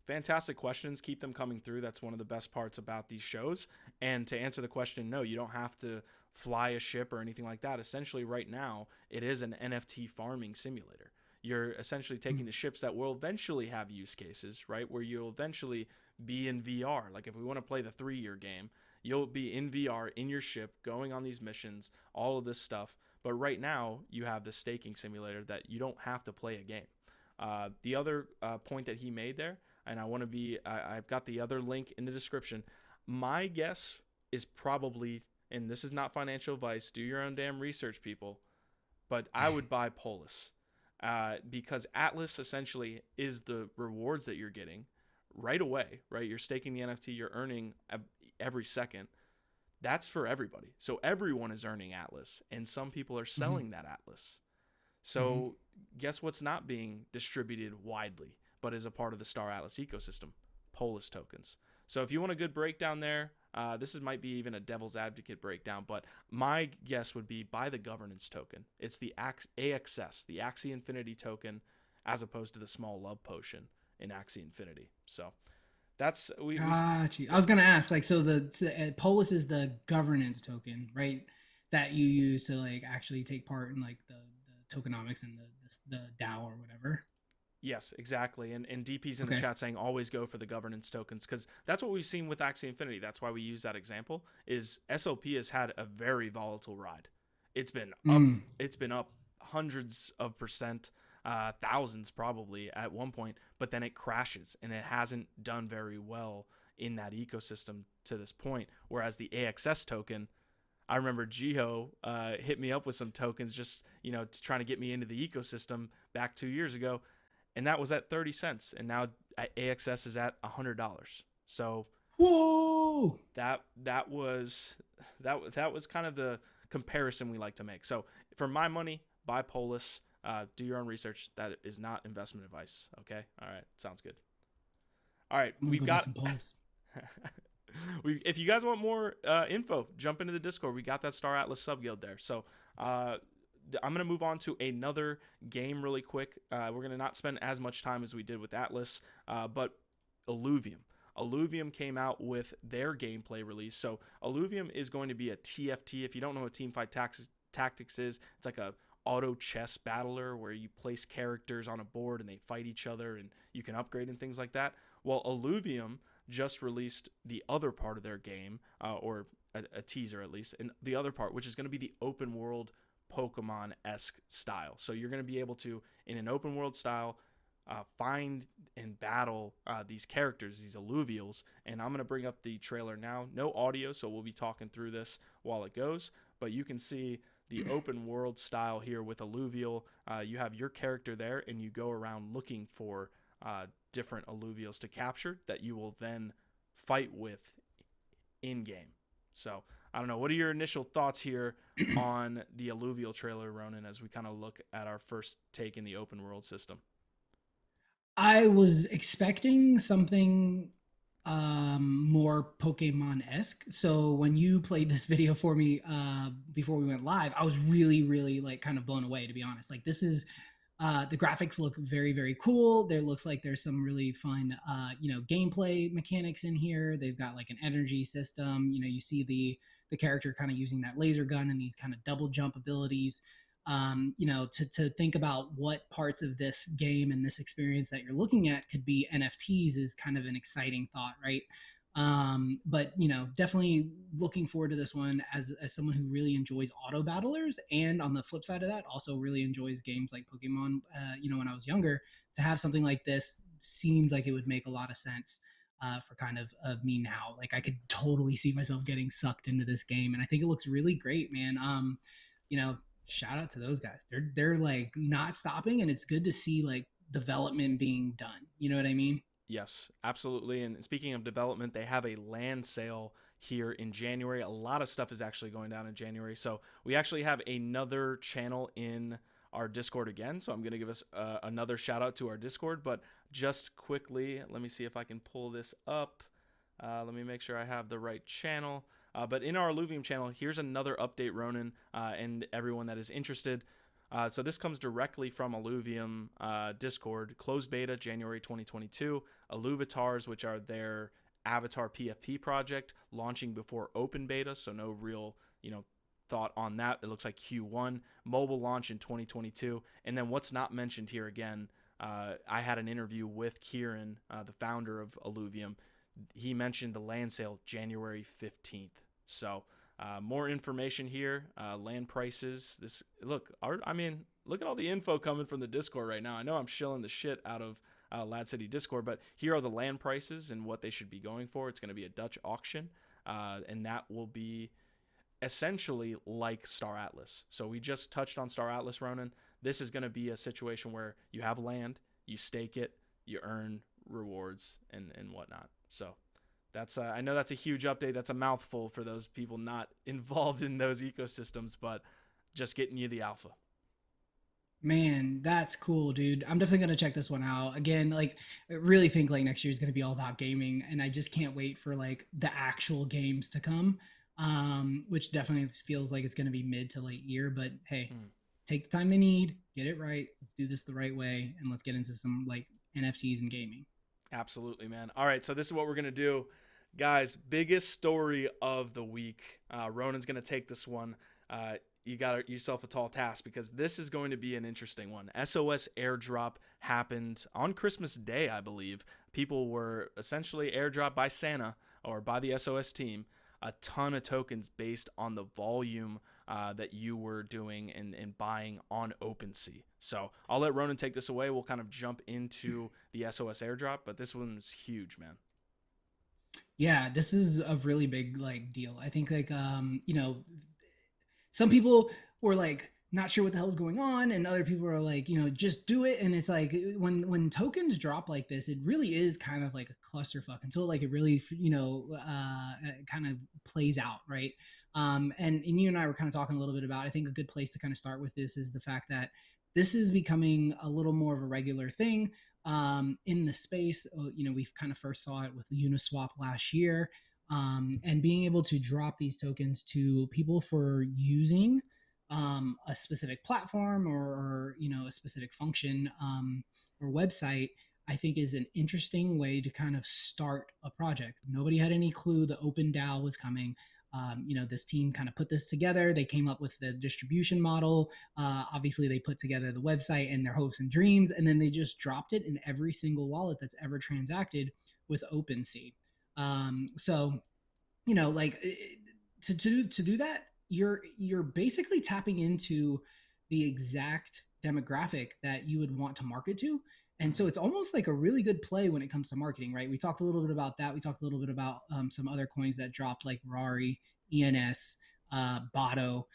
Fantastic questions. Keep them coming through. That's one of the best parts about these shows. And to answer the question, no, you don't have to fly a ship or anything like that. Essentially, right now, it is an NFT farming simulator. You're essentially taking the ships that will eventually have use cases, right? Where you'll eventually be in VR. Like if we want to play the 3-year game, you'll be in VR in your ship going on these missions, all of this stuff. But right now, you have the staking simulator that you don't have to play a game. The other point that he made there, and I've got the other link in the description. My guess is probably, and this is not financial advice, do your own damn research, people, but I would buy Polis because Atlas essentially is the rewards that you're getting right away, right? You're staking the NFT, you're earning every second. That's for everybody. So everyone is earning Atlas, and some people are selling that Atlas. So guess what's not being distributed widely, but is a part of the Star Atlas ecosystem? Polis tokens. So if you want a good breakdown there, might be even a devil's advocate breakdown, but my guess would be buy the governance token. It's the AXS, the Axie Infinity token, as opposed to the small love potion in Axie Infinity. So that's Got you. I was gonna ask, like, so the Polis is the governance token, right? That you use to like actually take part in like the tokenomics and the DAO or whatever. Yes, exactly. And DP's in the chat saying always go for the governance tokens because that's what we've seen with Axie Infinity. That's why we use that example. Is SOP has had a very volatile ride. It's been up. It's been up hundreds of percent, thousands probably at one point, but then it crashes and it hasn't done very well in that ecosystem to this point. Whereas the AXS token, I remember Jiho hit me up with some tokens just trying to get me into the ecosystem back 2 years ago. And that was at 30 cents. And now AXS is at $100. So whoa, that was kind of the comparison we like to make. So for my money, buy Polis, do your own research. That is not investment advice. Okay. All right. Sounds good. All right. We've got some Polis. If you guys want more info, jump into the Discord. We got that Star Atlas subguild there. So, I'm going to move on to another game really quick. We're going to not spend as much time as we did with Atlas, but Illuvium. Illuvium came out with their gameplay release. So Illuvium is going to be a TFT. If you don't know what Teamfight Tactics is, it's like a auto chess battler where you place characters on a board and they fight each other and you can upgrade and things like that. Well, Illuvium just released the other part of their game, or a teaser at least, and the other part, which is going to be the open world Pokemon-esque style. So you're going to be able to, in an open world style, find and battle these characters, these alluvials. And I'm going to bring up the trailer now. No audio, so we'll be talking through this while it goes. But you can see the open world style here with alluvial. You have your character there, and you go around looking for different alluvials to capture that you will then fight with in-game. So I don't know. What are your initial thoughts here on the alluvial trailer, Ronan, as we kind of look at our first take in the open world system? I was expecting something more Pokemon-esque. So when you played this video for me before we went live, I was really, really like kind of blown away, to be honest. Like this is The graphics look very, very cool. There looks like there's some really fun, gameplay mechanics in here. They've got like an energy system. You see the character kind of using that laser gun and these kind of double jump abilities. To think about what parts of this game and this experience that you're looking at could be NFTs is kind of an exciting thought, right? But definitely looking forward to this one as someone who really enjoys auto battlers, and on the flip side of that, also really enjoys games like Pokemon. When I was younger, to have something like this seems like it would make a lot of sense for kind of me now. Like I could totally see myself getting sucked into this game, and I think it looks really great, man. You know, Shout out to those guys. They're like not stopping, and it's good to see like development being done. You know what I mean? Yes, absolutely. And speaking of development, they have a land sale here in January. A lot of stuff is actually going down in January. So we actually have another channel in our Discord again. So I'm going to give us another shout out to our Discord. But just quickly, let me see if I can pull this up. Let me make sure I have the right channel. But in our Illuvium channel, here's another update, Ronan, and everyone that is interested. So this comes directly from Illuvium Discord. Closed beta, January 2022. Illuvatars, which are their avatar PFP project, launching before open beta, so no real, thought on that. It looks like Q1. Mobile launch in 2022. And then what's not mentioned here again, I had an interview with Kieran, the founder of Illuvium. He mentioned the land sale January 15th. So more information here, land prices. Look at all the info coming from the Discord right now. I know I'm shilling the shit out of LADZ City Discord, but here are the land prices and what they should be going for. It's going to be a Dutch auction, and that will be essentially like Star Atlas. So we just touched on Star Atlas, Ronan. This is going to be a situation where you have land, you stake it, you earn rewards and whatnot. So that's I know that's a huge update. That's a mouthful for those people not involved in those ecosystems, but just getting you the alpha. Man, that's cool, dude. I'm definitely gonna check this one out. Again, like I really think like next year is gonna be all about gaming, and I just can't wait for like the actual games to come. Which definitely feels like it's gonna be mid to late year, but hey, Mm. take the time they need, get it right. Let's do this the right way, and let's get into some like NFTs and gaming. Absolutely, man. All right, so this is what we're gonna do, guys. Biggest story of the week. Ronan's gonna take this one. You got yourself a tall task because this is going to be an interesting one. SOS Airdrop happened on Christmas Day, I believe. People were essentially airdropped by Santa or by the SOS team a ton of tokens based on the volume that you were doing and buying on OpenSea. So I'll let Ronan take this away. We'll kind of jump into the SOS airdrop, but this one's huge, man. Yeah, this is a really big like deal. I think like some people were like not sure what the hell is going on, and other people are like, just do it. And it's like when tokens drop like this, it really is kind of like a clusterfuck until like it really kind of plays out, right? And you and I were kind of talking a little bit about, I think a good place to kind of start with this is the fact that this is becoming a little more of a regular thing in the space. We've kind of first saw it with Uniswap last year, and being able to drop these tokens to people for using a specific platform or a specific function or website, I think is an interesting way to kind of start a project. Nobody had any clue the Open DAO was coming. This team kind of put this together. They came up with the distribution model. Obviously, they put together the website and their hopes and dreams, and then they just dropped it in every single wallet that's ever transacted with OpenSea. So like to do that, you're basically tapping into the exact demographic that you would want to market to. And so it's almost like a really good play when it comes to marketing, right? We talked a little bit about that. We talked a little bit about some other coins that dropped, like Rari, ENS, Botto,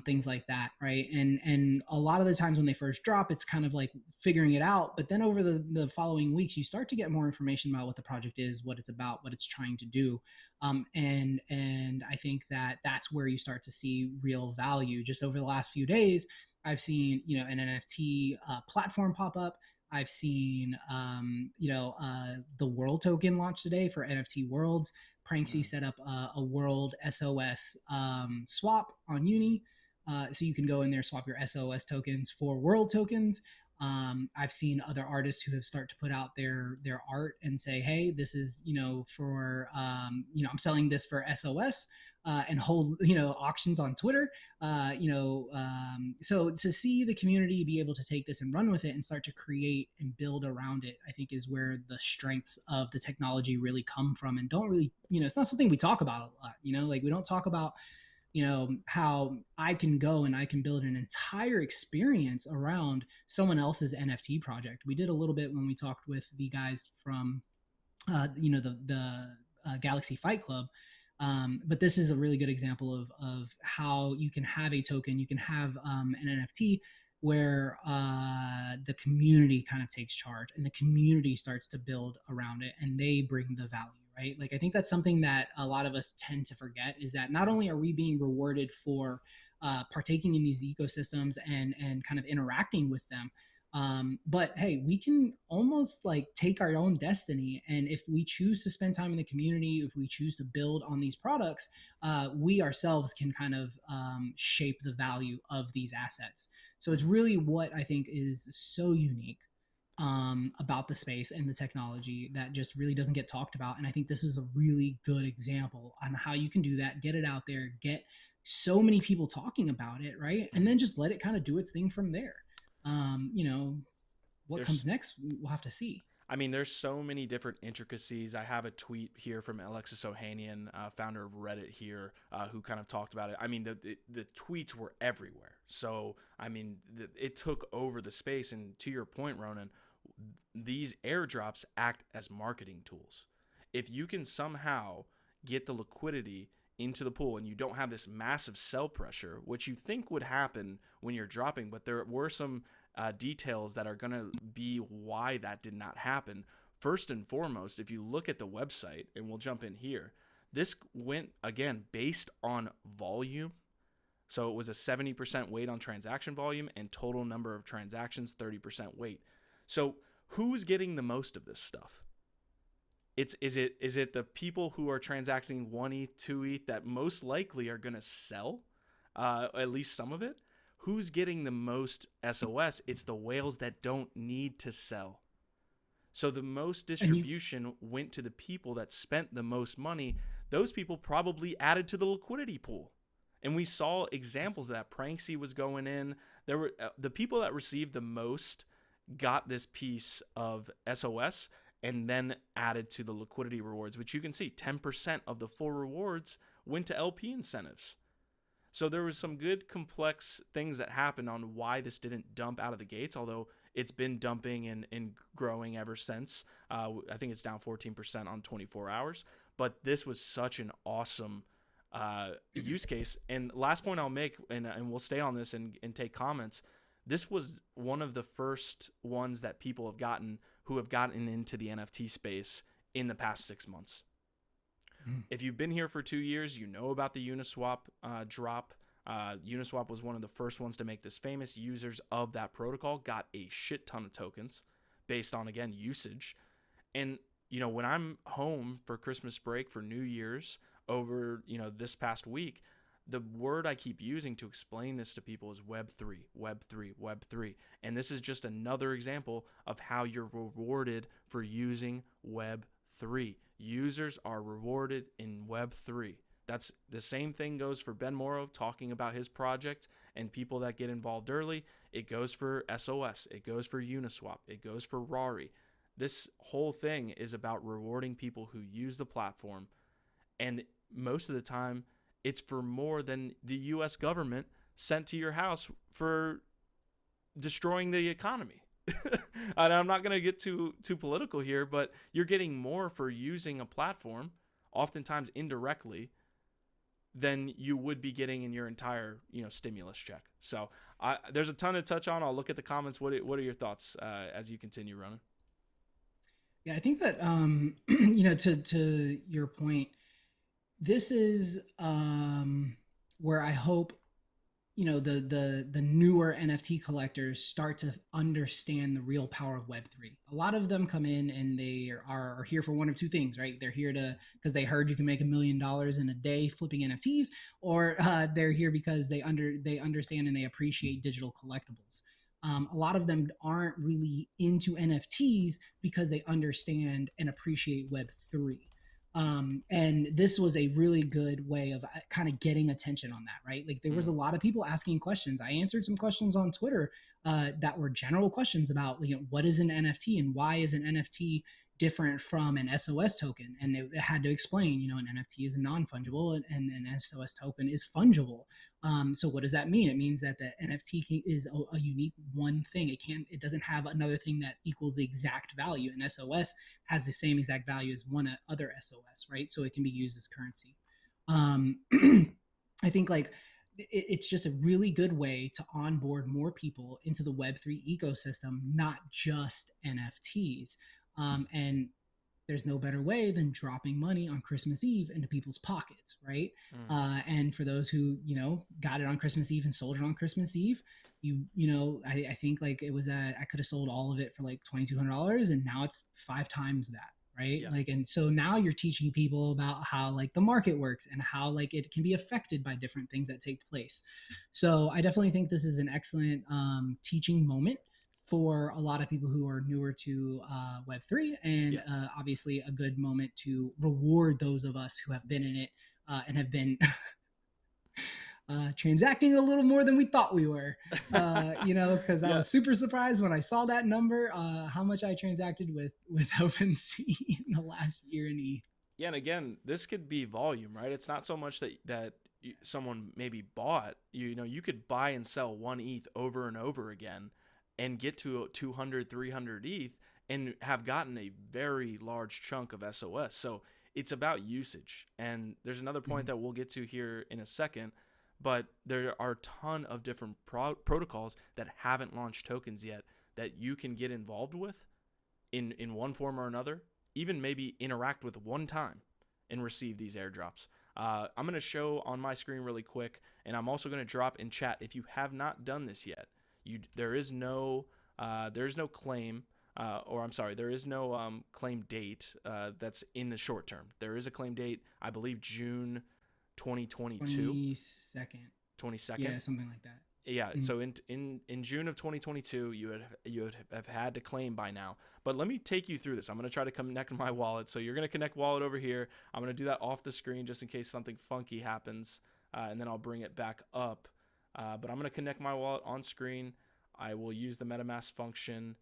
things like that, right? And a lot of the times when they first drop, it's kind of like figuring it out. But then over the following weeks, you start to get more information about what the project is, what it's about, what it's trying to do. And I think that that's where you start to see real value. Just over the last few days, I've seen an NFT platform pop up. I've seen the World token launch today for NFT Worlds. Pranksy set up a World SOS swap on Uni. So you can go in there, swap your SOS tokens for World tokens. I've seen other artists who have started to put out their art and say, hey, this is, for, I'm selling this for SOS, and hold, auctions on Twitter. So to see the community be able to take this and run with it and start to create and build around it, I think is where the strengths of the technology really come from, and don't really, it's not something we talk about a lot, like we don't talk about, how I can go and I can build an entire experience around someone else's NFT project. We did a little bit when we talked with the guys from, the Galaxy Fight Club. But this is a really good example of how you can have a token, you can have an NFT where the community kind of takes charge and the community starts to build around it and they bring the value, right? Like, I think that's something that a lot of us tend to forget, is that not only are we being rewarded for partaking in these ecosystems and kind of interacting with them, but hey, we can almost like take our own destiny. And if we choose to spend time in the community, if we choose to build on these products, we ourselves can kind of shape the value of these assets. So it's really what I think is so unique about the space and the technology that just really doesn't get talked about. And I think this is a really good example on how you can do that, get it out there, get so many people talking about it, right? And then just let it kind of do its thing from there. What comes next, we'll have to see. I mean, there's so many different intricacies. I have a tweet here from Alexis Ohanian, founder of Reddit here, who kind of talked about it. I mean, the tweets were everywhere. So, I mean, it took over the space. And to your point, Ronan, these airdrops act as marketing tools. If you can somehow get the liquidity into the pool and you don't have this massive sell pressure, which you think would happen when you're dropping, but there were some details that are going to be why that did not happen. First and foremost, if you look at the website, and we'll jump in here, this went, again, based on volume. So it was a 70% weight on transaction volume and total number of transactions, 30% weight. So who's getting the most of this stuff? Is it the people who are transacting 1 ETH, 2 ETH that most likely are going to sell at least some of it? Who's getting the most SOS? It's the whales that don't need to sell. So the most distribution went to the people that spent the most money. Those people probably added to the liquidity pool. And we saw examples of that. Pranksy was going in. There were the people that received the most got this piece of SOS and then added to the liquidity rewards, which you can see 10% of the full rewards went to LP incentives. So there was some good complex things that happened on why this didn't dump out of the gates, although it's been dumping and growing ever since. I think it's down 14% on 24 hours. But this was such an awesome use case. And last point I'll make, and we'll stay on this and take comments, this was one of the first ones that people have gotten who have gotten into the NFT space in the past 6 months. If you've been here for 2 years, you know about the Uniswap drop. Uniswap was one of the first ones to make this famous. Users of that protocol got a shit ton of tokens based on, again, usage. And, when I'm home for Christmas break, for New Year's, over, this past week, the word I keep using to explain this to people is Web3, Web3, Web3. And this is just another example of how you're rewarded for using Web3. Users are rewarded in Web3. That's the same thing goes for Ben Morrow talking about his project and people that get involved early. It goes for SOS. It goes for Uniswap. It goes for Rari. This whole thing is about rewarding people who use the platform. And most of the time, it's for more than the U.S. government sent to your house for destroying the economy. And I'm not going to get too political here, but you're getting more for using a platform, oftentimes indirectly, than you would be getting in your entire stimulus check. So there's a ton to touch on. I'll look at the comments. What are your thoughts as you continue, Ronan? Yeah, I think that to your point, this is where I hope the newer NFT collectors start to understand the real power of Web3. A lot of them come in and they are here for one of two things, right? They're here because they heard you can make $1 million in a day flipping NFTs, or they're here because they understand and they appreciate digital collectibles. A lot of them aren't really into NFTs because they understand and appreciate Web3. And this was a really good way of kind of getting attention on that, right? Like there was a lot of people asking questions. I answered some questions on Twitter that were general questions about, what is an NFT and why is an NFT different from an SOS token? And it had to explain, an NFT is non-fungible and an SOS token is fungible. So what does that mean? It means that the NFT is a unique one thing. It doesn't have another thing that equals the exact value. An SOS has the same exact value as one other SOS, right? So it can be used as currency. I think it's just a really good way to onboard more people into the Web3 ecosystem, not just NFTs. And there's no better way than dropping money on Christmas Eve into people's pockets, right? And for those who, got it on Christmas Eve and sold it on Christmas Eve, I think it was I could have sold all of it for like $2,200, and now it's 5 times that, right? Yeah. And so now you're teaching people about how the market works and how it can be affected by different things that take place. So I definitely think this is an excellent teaching moment for a lot of people who are newer to Web3, and obviously a good moment to reward those of us who have been in it and have been transacting a little more than we thought we were, because I was super surprised when I saw that number, how much I transacted with OpenSea in the last year in ETH. Yeah, and again, this could be volume, right? It's not so much that someone maybe bought. You could buy and sell 1 ETH over and over again and get to 200, 300 ETH and have gotten a very large chunk of SOS. So it's about usage. And there's another point that we'll get to here in a second, but there are a ton of different protocols that haven't launched tokens yet that you can get involved with in one form or another, even maybe interact with one time and receive these airdrops. I'm going to show on my screen really quick, and I'm also going to drop in chat if you have not done this yet. There is no claim, there is no claim date that's in the short term. There is a claim date, I believe June 2022. 22nd. Yeah, something like that. Yeah. So in June of 2022, you would have had to claim by now. But let me take you through this. I'm going to try to connect my wallet. So you're going to connect wallet over here. I'm going to do that off the screen just in case something funky happens, and then I'll bring it back up. But I'm going to connect my wallet on screen. I will use the Metamask function.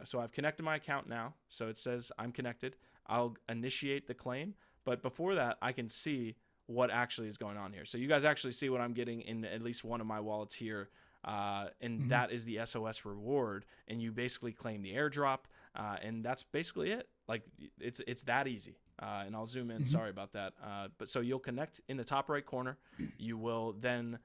So I've connected my account now. So it says I'm connected. I'll initiate the claim. But before that, I can see what actually is going on here. So you guys actually see what I'm getting in at least one of my wallets here. And that is the SOS reward. And you basically claim the airdrop. And that's basically it. It's that easy. And I'll zoom in. Sorry about that. But so you'll connect in the top right corner. You will then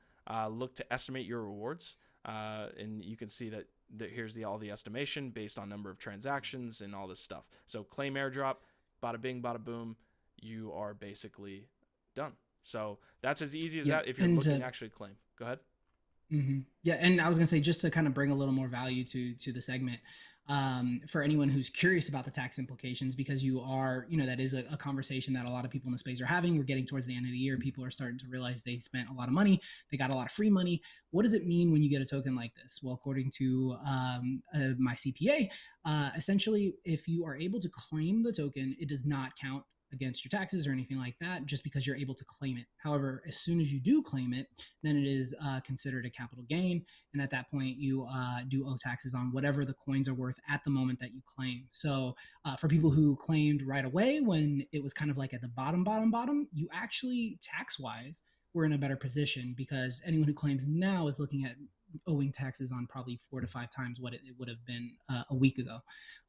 look to estimate your rewards, and you can see that here's all the estimation based on number of transactions and all this stuff. So claim airdrop, bada bing, bada boom, you are basically done. So that's as easy as that if you're looking to actually claim. Go ahead. Yeah, and I was gonna say, just to kind of bring a little more value to the segment, for anyone who's curious about the tax implications, because that is a conversation that a lot of people in the space are having. We're getting towards the end of the year. People are starting to realize they spent a lot of money. They got a lot of free money. What does it mean when you get a token like this? Well, according to my CPA, essentially, if you are able to claim the token, it does not count against your taxes or anything like that, just because you're able to claim it. However, as soon as you do claim it, then it is considered a capital gain. And at that point, you do owe taxes on whatever the coins are worth at the moment that you claim. So for people who claimed right away when it was kind of at the bottom, you actually tax-wise were in a better position, because anyone who claims now is looking at owing taxes on probably 4 to 5 times what it would have been a week ago.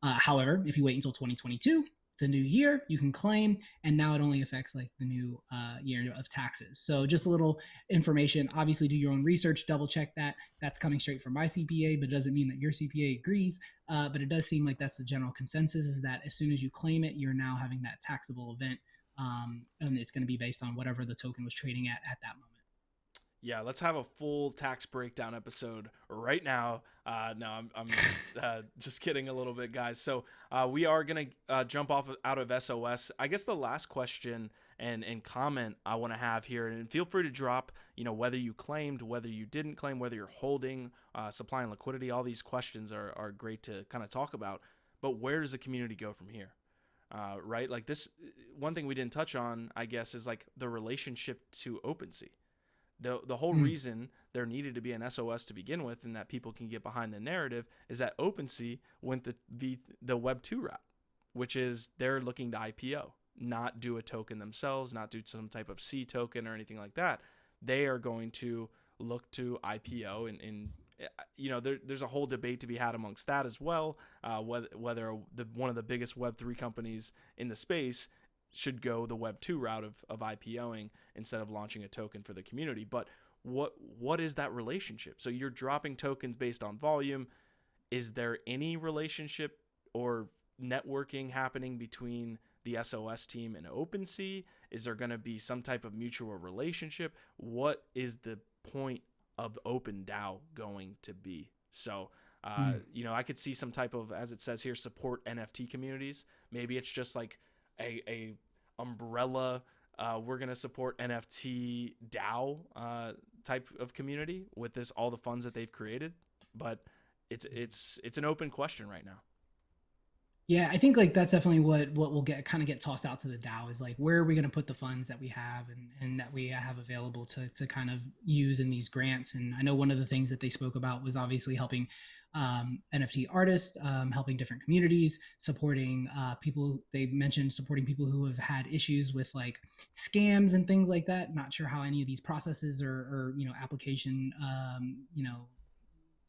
However, if you wait until 2022, it's a new year, you can claim, and now it only affects the new year of taxes. So just a little information. Obviously, do your own research, double check that. That's coming straight from my CPA, but it doesn't mean that your CPA agrees. But it does seem like that's the general consensus, is that as soon as you claim it, you're now having that taxable event, and it's going to be based on whatever the token was trading at that moment. Yeah, let's have a full tax breakdown episode right now. No, I'm just kidding a little bit, guys. So we are gonna jump off out of SOS. I guess the last question and comment I want to have here, and feel free to drop, whether you claimed, whether you didn't claim, whether you're holding, supply and liquidity. All these questions are great to kind of talk about. But where does the community go from here? Right, like this. One thing we didn't touch on, I guess, is like the relationship to OpenSea. The whole Mm. reason there needed to be an SOS to begin with, and that people can get behind the narrative, is that OpenSea went the Web 2 route, which is they're looking to IPO, not do a token themselves, not do some type of C token or anything like that. They are going to look to IPO, and there's a whole debate to be had amongst that as well, whether one of the biggest Web 3 companies in the space should go the Web 2 route of IPOing instead of launching a token for the community. But what is that relationship? So you're dropping tokens based on volume. Is there any relationship or networking happening between the SOS team and OpenSea? Is there going to be some type of mutual relationship? What is the point of OpenDAO going to be? So Mm. I could see some type of, as it says here, support NFT communities. Maybe it's just like a umbrella. We're gonna support NFT DAO type of community with all the funds that they've created, but it's an open question right now. Yeah, I think like that's definitely what will get tossed out to the DAO is like where are we going to put the funds that we have and that we have available to kind of use in these grants. And I know one of the things that they spoke about was obviously helping NFT artists, helping different communities, supporting people. They mentioned supporting people who have had issues with like scams and things like that. Not sure how any of these processes or application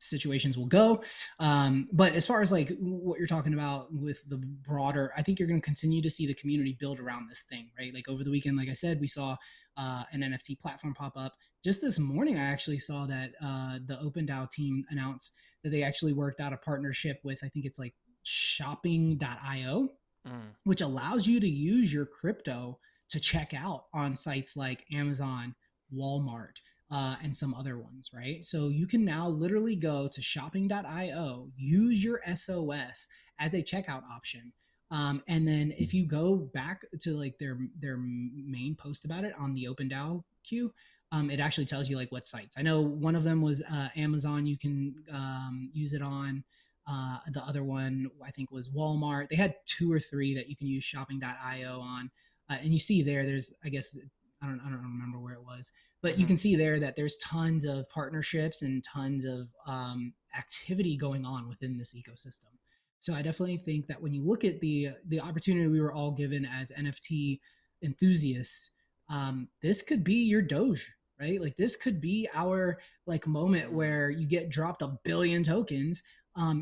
situations will go. But as far as like what you're talking about with the broader, I think you're going to continue to see the community build around this thing, right? Like over the weekend, like I said, we saw an NFT platform pop up. Just this morning, I actually saw that the OpenDAO team announced that they actually worked out a partnership with, I think it's like shopping.io, Mm. which allows you to use your crypto to check out on sites like Amazon, Walmart, and some other ones, right? So you can now literally go to shopping.io, use your SOS as a checkout option. And then if you go back to like their main post about it on the OpenDAO queue, it actually tells you like what sites. I know one of them was Amazon. You can use it on. The other one I think was Walmart. They had two or three that you can use shopping.io on, and you see there's I guess I don't remember where it was, but you Mm-hmm. can see there that there's tons of partnerships and tons of activity going on within this ecosystem. So I definitely think that when you look at the opportunity we were all given as NFT enthusiasts, this could be your Doge, right? Like this could be our like moment Mm. where you get dropped a billion tokens,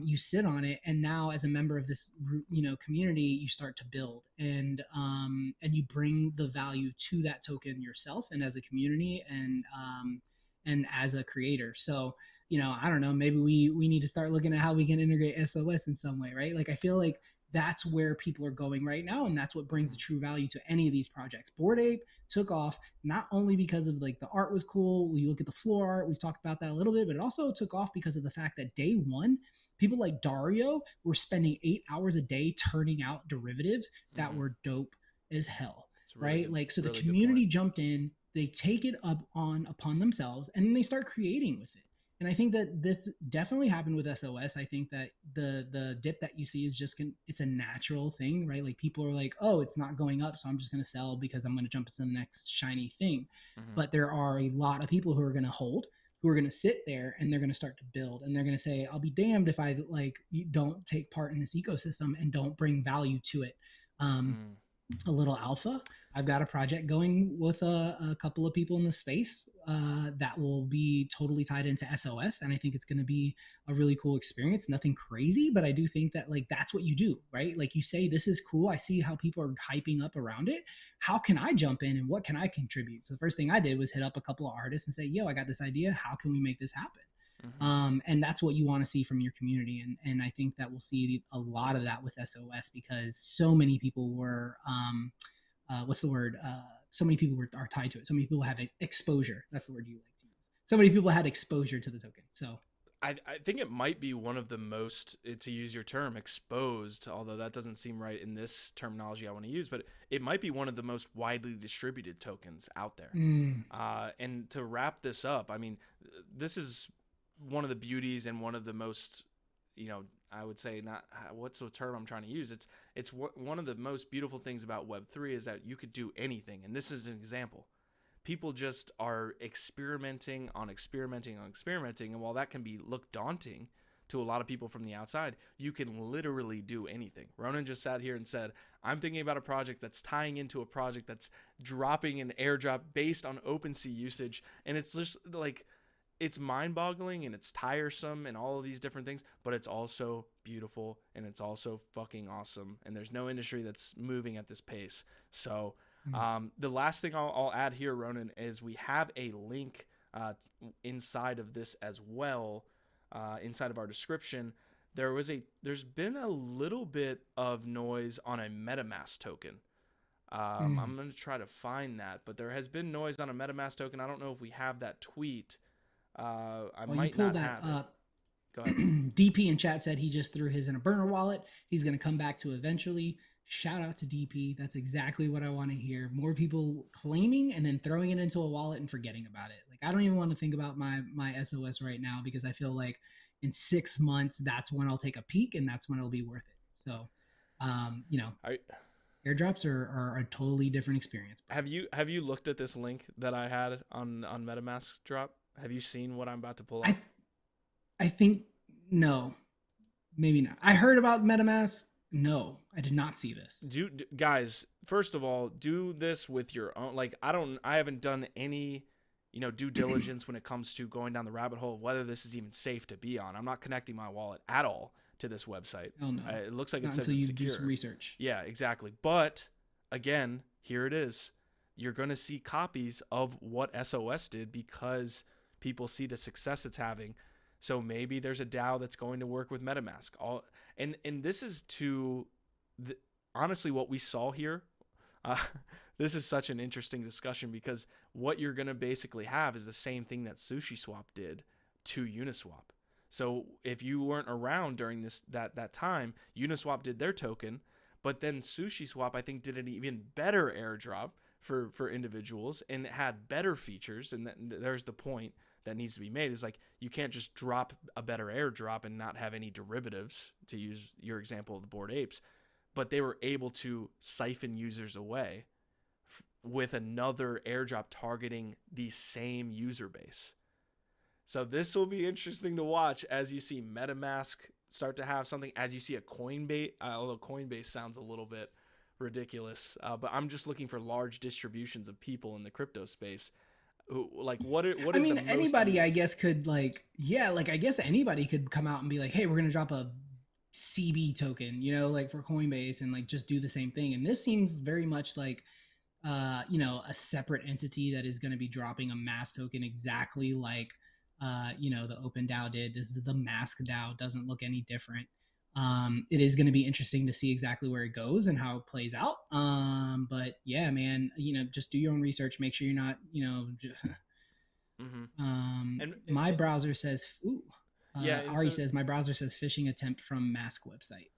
you sit on it, and now as a member of this community, you start to build and you bring the value to that token yourself and as a community and as a creator. So I don't know, maybe we need to start looking at how we can integrate SOS in some way, right? Like I feel like that's where people are going right now, and that's what brings the true value to any of these projects. Bored Ape took off not only because of like the art was cool. You look at the floor art, we've talked about that a little bit, but it also took off because of the fact that day one, people like Dario were spending 8 hours a day turning out derivatives that Mm-hmm. were dope as hell, It's a really right? good, Like, so the really good point. community jumped in, they take it up on upon themselves, and then they start creating with it. And I think that this definitely happened with SOS. I think that the dip that you see is just it's a natural thing, right? Like people are like, oh, it's not going up, so I'm just going to sell because I'm going to jump into the next shiny thing. Mm-hmm. But there are a lot of people who are going to hold, who are going to sit there, and they're going to start to build, and they're going to say, I'll be damned if I like don't take part in this ecosystem and don't bring value to it. um, Mm. a little alpha. I've got a project going with a couple of people in the space that will be totally tied into SOS, and I think it's going to be a really cool experience. Nothing crazy, but I do think that like that's what you do, right? Like you say, this is cool. I see how people are hyping up around it. How can I jump in and what can I contribute? So the first thing I did was hit up a couple of artists and say, "Yo, I got this idea. How can we make this happen?" Mm-hmm. And that's what you want to see from your community, and I think that we'll see a lot of that with SOS because so many people were what's the word? So many people are tied to it. So many people have exposure. That's the word you like to use. so many people had exposure to the token. So I think it might be one of the most, to use your term, exposed, although that doesn't seem right in this terminology I want to use, but it might be one of the most widely distributed tokens out there. And to wrap this up, I mean, this is one of the beauties and one of the most, I would say, not what's the term I'm trying to use. It's one of the most beautiful things about Web3 is that you could do anything. And this is an example. People just are experimenting on experimenting on experimenting. And while that can look daunting to a lot of people from the outside, you can literally do anything. Ronan just sat here and said, I'm thinking about a project that's tying into a project that's dropping an airdrop based on OpenSea usage. And it's just like, it's mind-boggling and it's tiresome and all of these different things, but it's also beautiful and it's also fucking awesome. And there's no industry that's moving at this pace. So the last thing I'll add here, Ronan, is we have a link inside of this as well, inside of our description. There's been a little bit of noise on a Metamask token. I'm going to try to find that, but there has been noise on a Metamask token. I don't know if we have that tweet. I might not have it. Go ahead. DP in chat said he just threw his in a burner wallet. He's going to come back to eventually. Shout out to DP. That's exactly what I want to hear. More people claiming and then throwing it into a wallet and forgetting about it. Like, I don't even want to think about my SOS right now because I feel like in 6 months, that's when I'll take a peek and that's when it'll be worth it. So, airdrops are a totally different experience. Have you looked at this link that I had on MetaMask drop? Have you seen what I'm about to pull up? I think no, maybe not. I heard about MetaMask. No, I did not see this. Guys, first of all, do this with your own. Like, I haven't done any, due diligence when it comes to going down the rabbit hole of whether this is even safe to be on. I'm not connecting my wallet at all to this website. Oh no, it looks like not it says until you secure. do some research. Yeah, exactly. But again, here it is. You're going to see copies of what SOS did because people see the success it's having. So maybe there's a DAO that's going to work with MetaMask. And this is honestly what we saw here. This is such an interesting discussion because what you're going to basically have is the same thing that SushiSwap did to Uniswap. So if you weren't around during that time, Uniswap did their token, but then SushiSwap I think did an even better airdrop for individuals and it had better features. And there's the point that needs to be made is like, you can't just drop a better airdrop and not have any derivatives, to use your example of the Bored Apes, but they were able to siphon users away with another airdrop targeting the same user base. So this will be interesting to watch as you see MetaMask start to have something, as you see a Coinbase, although Coinbase sounds a little bit ridiculous, but I'm just looking for large distributions of people in the crypto space. What is I mean, the most anybody used? I guess could I guess anybody could come out and be like, hey, we're gonna drop a CB token, like for Coinbase and like just do the same thing. And this seems very much like a separate entity that is going to be dropping a mass token exactly like the Open DAO did. This is the Mask DAO, doesn't look any different. It is going to be interesting to see exactly where it goes and how it plays out. But yeah, man, just do your own research. Make sure you're not, my browser says, Ari says, my browser says phishing attempt from Mask website.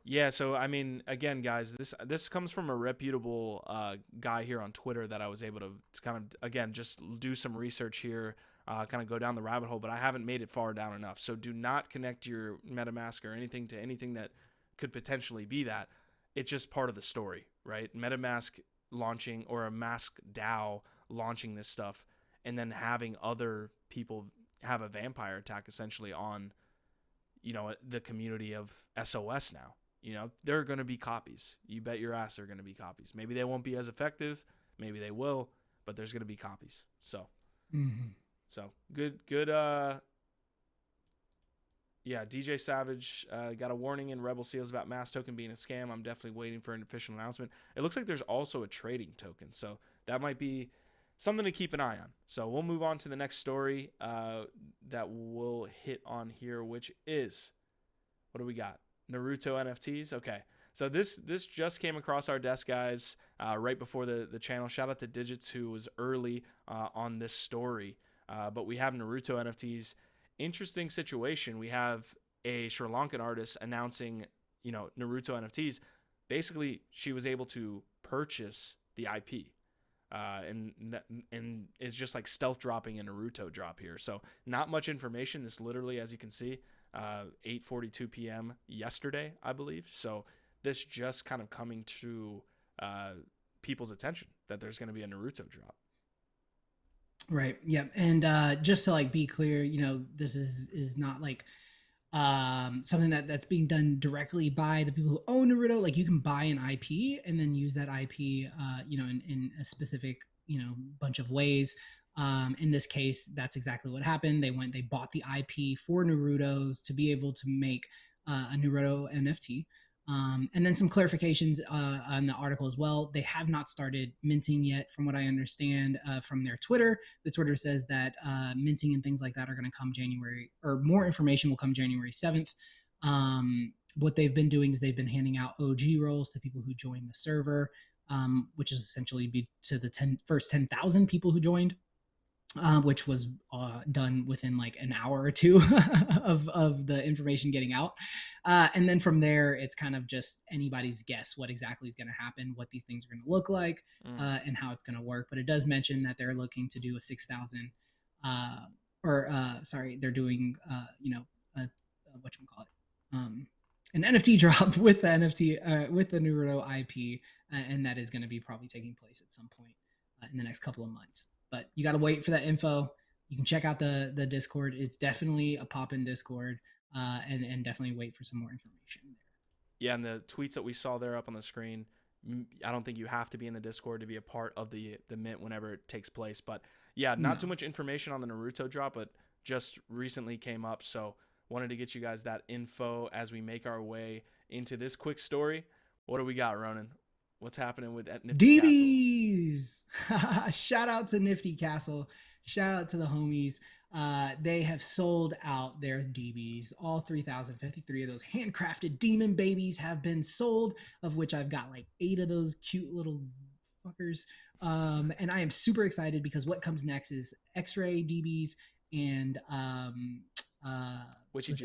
Yeah, so I mean, again, guys, this comes from a reputable guy here on Twitter that I was able to kind of, again, just do some research here, kind of go down the rabbit hole, but I haven't made it far down enough. So do not connect your MetaMask or anything to anything that could potentially be that. It's just part of the story, right? MetaMask launching, or a Mask DAO launching this stuff, and then having other people have a vampire attack essentially on, the community of SOS now. There are going to be copies. You bet your ass there are going to be copies. Maybe they won't be as effective. Maybe they will, but there's going to be copies. So, so good. Yeah, DJ Savage got a warning in Rebel Seals about Mass Token being a scam. I'm definitely waiting for an official announcement. It looks like there's also a trading token, so that might be something to keep an eye on. So we'll move on to the next story that we'll hit on here, which is, what do we got? Naruto NFTs. Okay, so this just came across our desk, guys, right before the channel. Shout out to Digits, who was early on this story. But we have Naruto NFTs. Interesting situation. We have a Sri Lankan artist announcing, Naruto NFTs. Basically, she was able to purchase the IP. And is just like stealth dropping a Naruto drop here. So not much information. This literally, as you can see, 8:42 p.m. yesterday, I believe. So this just kind of coming to people's attention that there's going to be a Naruto drop. Right. Yeah. And just to like be clear, this is not like something that's being done directly by the people who own Naruto. Like you can buy an IP and then use that IP, in a specific, bunch of ways. In this case, that's exactly what happened. They bought the IP for Naruto's to be able to make a Naruto NFT. And then some clarifications on the article as well. They have not started minting yet, from what I understand from their Twitter. The Twitter says that minting and things like that are going to come January, or more information will come January 7th. What they've been doing is they've been handing out OG roles to people who joined the server, which is essentially be to the first 10,000 people who joined. Which was done within like an hour or two of the information getting out. And then from there, it's kind of just anybody's guess what exactly is going to happen, what these things are going to look like, and how it's going to work. But it does mention that they're looking to do a 6,000, they're doing, an NFT drop with the NFT, with the Naruto IP, and that is going to be probably taking place at some point in the next couple of months. But you got to wait for that info. You can check out the Discord. It's definitely a pop-in Discord, and definitely wait for some more information there. Yeah, and the tweets that we saw there up on the screen, I don't think you have to be in the Discord to be a part of the mint whenever it takes place. But yeah, not too much information on the Naruto drop, but just recently came up. So wanted to get you guys that info as we make our way into this quick story. What do we got, Ronan? What's happening with at Nifty Deebies? Shout out to Nifty Castle. Shout out to the homies. They have sold out their Deebies. All 3,053 of those handcrafted demon babies have been sold, of which I've got like 8 of those cute little fuckers. And I am super excited because what comes next is X-Ray Deebies and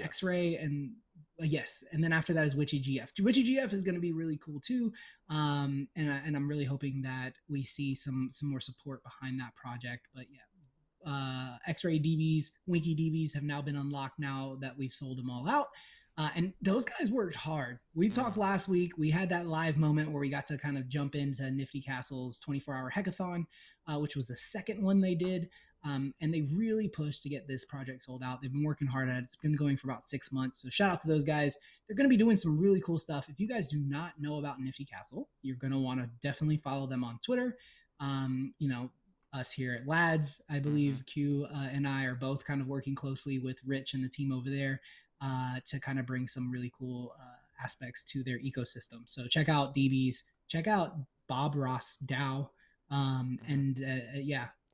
X-Ray and yes, and then after that is Witchy GF. Witchy GF is going to be really cool too, and I'm really hoping that we see some more support behind that project. But yeah, X-Ray DBs, Winky DBs have now been unlocked now that we've sold them all out, and those guys worked hard. We talked last week. We had that live moment where we got to kind of jump into Nifty Castle's 24-hour hackathon, which was the second one they did. And they really pushed to get this project sold out. They've been working hard at it. It's been going for about 6 months. So shout out to those guys. They're going to be doing some really cool stuff. If you guys do not know about Nifty Castle, you're going to want to definitely follow them on Twitter. Us here at LADZ, I believe Q and I are both kind of working closely with Rich and the team over there to kind of bring some really cool aspects to their ecosystem. So check out Deebies, check out Bob Ross DAO.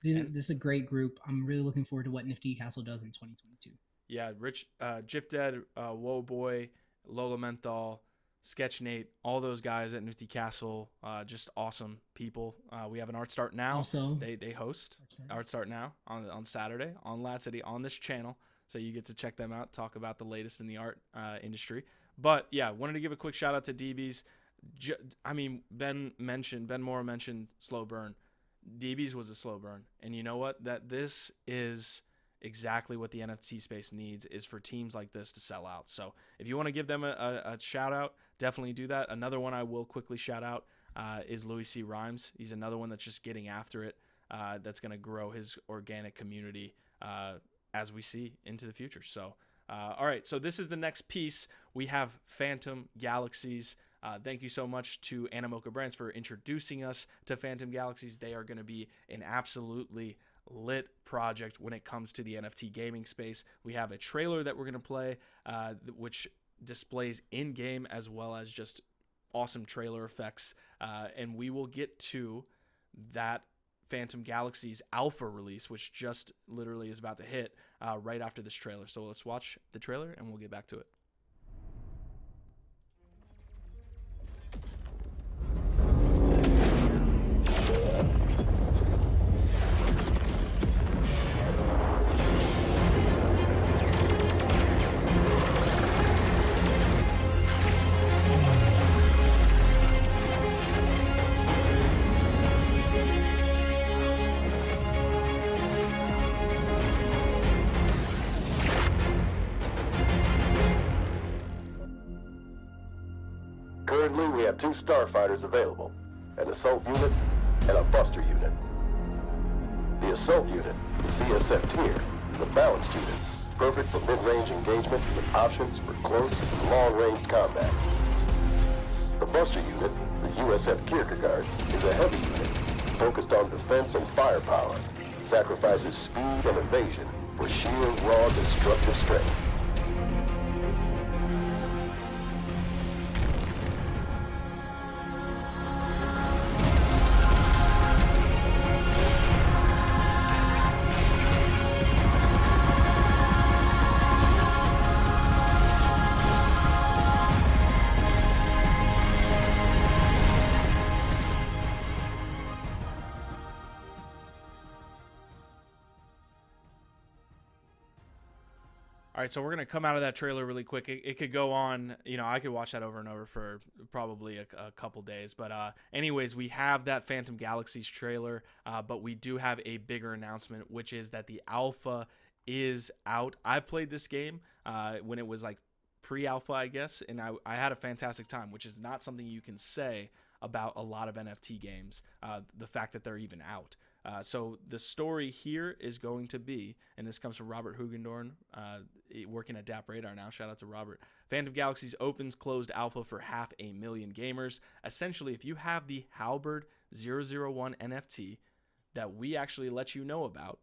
This is a great group. I'm really looking forward to what Nifty Castle does in 2022. Yeah, Rich, Jip Dead, Woe Boy, Lola Menthol, Sketchnate, all those guys at Nifty Castle, just awesome people. We have an Art Start Now. Also, they host Art Start Now on Saturday on LADZ City on this channel. So you get to check them out, talk about the latest in the art industry. But yeah, wanted to give a quick shout out to Deebies. Ben Mora mentioned slow burn. Deebies was a slow burn, and you know what? That this is exactly what the NFT space needs, is for teams like this to sell out. So if you want to give them a shout out, definitely do that. Another one I will quickly shout out is Louis C. Rhymes. He's another one that's just getting after it. That's going to grow his organic community as we see into the future. So all right, so this is the next piece. We have Phantom Galaxies. Thank you so much to Animoca Brands for introducing us to Phantom Galaxies. They are going to be an absolutely lit project when it comes to the NFT gaming space. We have a trailer that we're going to play, which displays in-game as well as just awesome trailer effects. And we will get to that Phantom Galaxies alpha release, which just literally is about to hit right after this trailer. So let's watch the trailer and we'll get back to it. Currently, we have 2 starfighters available, an assault unit and a buster unit. The assault unit, the CSF tier, is a balanced unit, perfect for mid-range engagement with options for close and long-range combat. The buster unit, the USF Kierkegaard, is a heavy unit, focused on defense and firepower, sacrifices speed and evasion for sheer raw destructive strength. All right, so we're going to come out of that trailer really quick. It could go on, you know, I could watch that over and over for probably a couple days. But anyways, we have that Phantom Galaxies trailer, but we do have a bigger announcement, which is that the alpha is out. I played this game when it was like pre-alpha, I guess, and I had a fantastic time, which is not something you can say about a lot of NFT games, the fact that they're even out. So the story here is going to be, and this comes from Robert Hugendorn, working at DAP Radar now. Shout out to Robert. Phantom Galaxies opens closed alpha for 500,000 gamers. Essentially, if you have the Halberd 001 NFT that we actually let you know about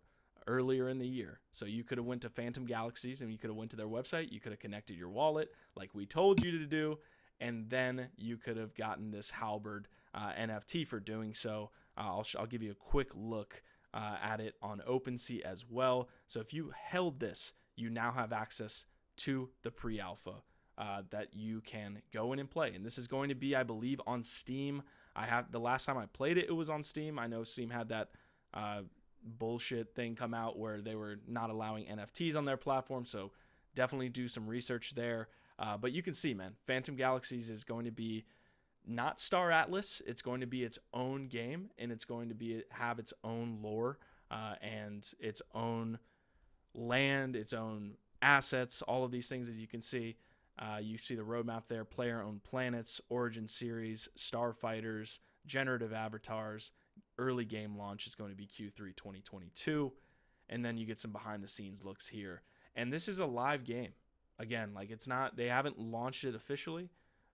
earlier in the year, so you could have went to Phantom Galaxies and you could have went to their website, you could have connected your wallet like we told you to do, and then you could have gotten this Halberd NFT for doing so. I'll give you a quick look at it on OpenSea as well. So if you held this, you now have access to the pre-alpha that you can go in and play. And this is going to be, I believe, on Steam. The last time I played it, it was on Steam. I know Steam had that bullshit thing come out where they were not allowing NFTs on their platform. So definitely do some research there. But you can see, man, Phantom Galaxies is going to be not Star Atlas. It's going to be its own game, and it's going to have its own lore and its own land, its own assets, all of these things. As you can see, you see the roadmap there: player-owned planets, origin series, starfighters, generative avatars. Early game launch is going to be Q3 2022, and then you get some behind-the-scenes looks here. And this is a live game. Again, like, it's not, they haven't launched it officially,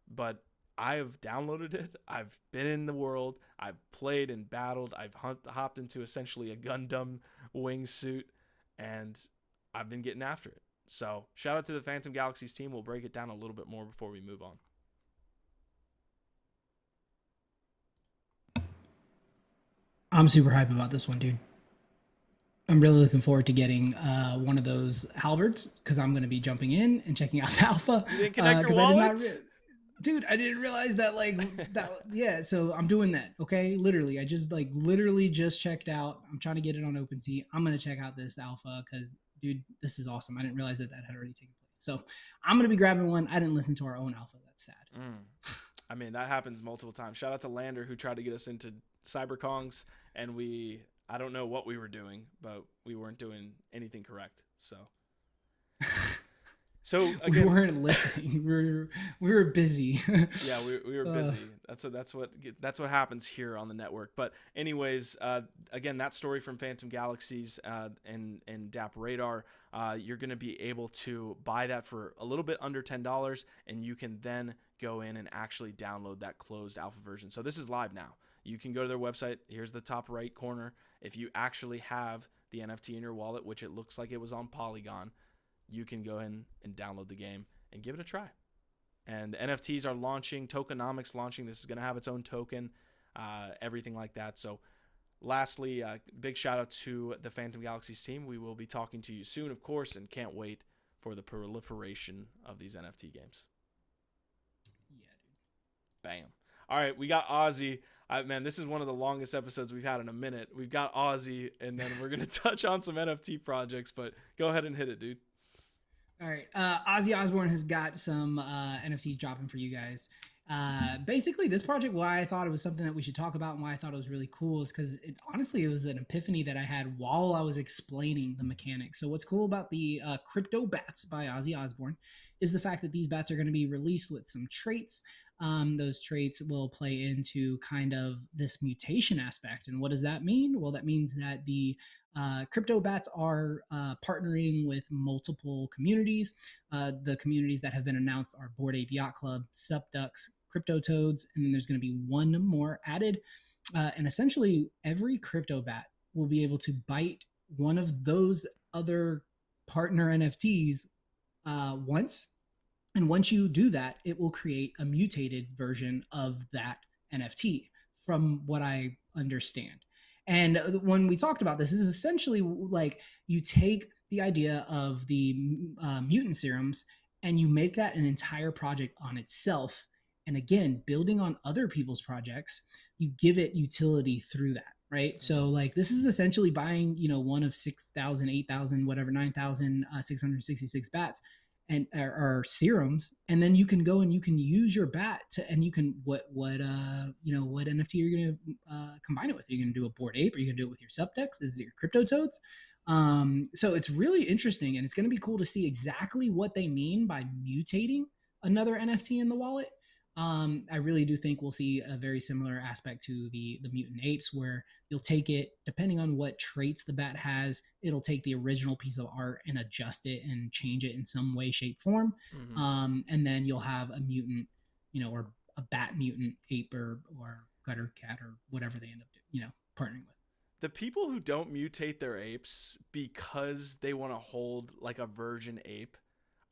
but I've downloaded it. I've been in the world. I've played and battled. I've hopped into essentially a Gundam wingsuit, and I've been getting after it. So shout out to the Phantom Galaxies team. We'll break it down a little bit more before we move on. I'm super hype about this one, dude. I'm really looking forward to getting one of those halberds because I'm going to be jumping in and checking out the alpha. You didn't connect your wallet? Dude, I didn't realize that, like, that. Yeah, so I'm doing that. Okay, literally, I just literally just checked out. I'm trying to get it on OpenSea. I'm gonna check out this alpha because, dude, this is awesome. I didn't realize that had already taken place. So I'm gonna be grabbing one. I didn't listen to our own alpha. That's sad. I mean, that happens multiple times. Shout out to Lander who tried to get us into CyberKongs, and I don't know what we were doing, but we weren't doing anything correct. So again, we weren't listening. We were busy. Yeah, we were busy. That's what happens here on the network. But anyways, again, that story from Phantom Galaxies and DAP Radar, you're going to be able to buy that for a little bit under $10, and you can then go in and actually download that closed alpha version. So this is live now. You can go to their website. Here's the top right corner. If you actually have the NFT in your wallet, which it looks like it was on Polygon, you can go in and download the game and give it a try. And NFTs are launching, tokenomics launching. This is going to have its own token, everything like that. So lastly, big shout out to the Phantom Galaxies team. We will be talking to you soon, of course, and can't wait for the proliferation of these NFT games. Yeah, dude. Bam. All right, we got Ozzy. Man, this is one of the longest episodes we've had in a minute. We've got Ozzy, and then we're going to touch on some NFT projects, but go ahead and hit it, dude. All right. Ozzy Osbourne has got some NFTs dropping for you guys. Basically, this project, why I thought it was something that we should talk about and why I thought it was really cool is because honestly, it was an epiphany that I had while I was explaining the mechanics. So what's cool about the Crypto Bats by Ozzy Osbourne is the fact that these bats are going to be released with some traits those traits will play into kind of this mutation aspect. And what does that mean? Well, that means that the crypto bats are partnering with multiple communities. The communities that have been announced are Bored Ape Yacht Club, Supducks, Crypto Toads, and then there's going to be one more added. And essentially, every crypto bat will be able to bite one of those other partner NFTs once. And once you do that, it will create a mutated version of that NFT, from what I understand. And when we talked about this is essentially like you take the idea of the mutant serums and you make that an entire project on itself. And again, building on other people's projects, you give it utility through that, right? So like this is essentially buying, one of 6,000, 8,000, whatever, 9,666 bats and or serums, and then you can go and you can use your bat to, and you can what NFT are you going to combine it with? Are you going to do a Bored Ape? Are you going to do it with your Subdex? Is it your Crypto Toads? So it's really interesting, and it's going to be cool to see exactly what they mean by mutating another NFT in the wallet. I really do think we'll see a very similar aspect to the mutant apes, where you'll take it, depending on what traits the bat has, it'll take the original piece of art and adjust it and change it in some way, shape, form. And then you'll have a mutant, or a bat mutant ape or gutter cat or whatever they end up partnering with. The people who don't mutate their apes because they want to hold like a virgin ape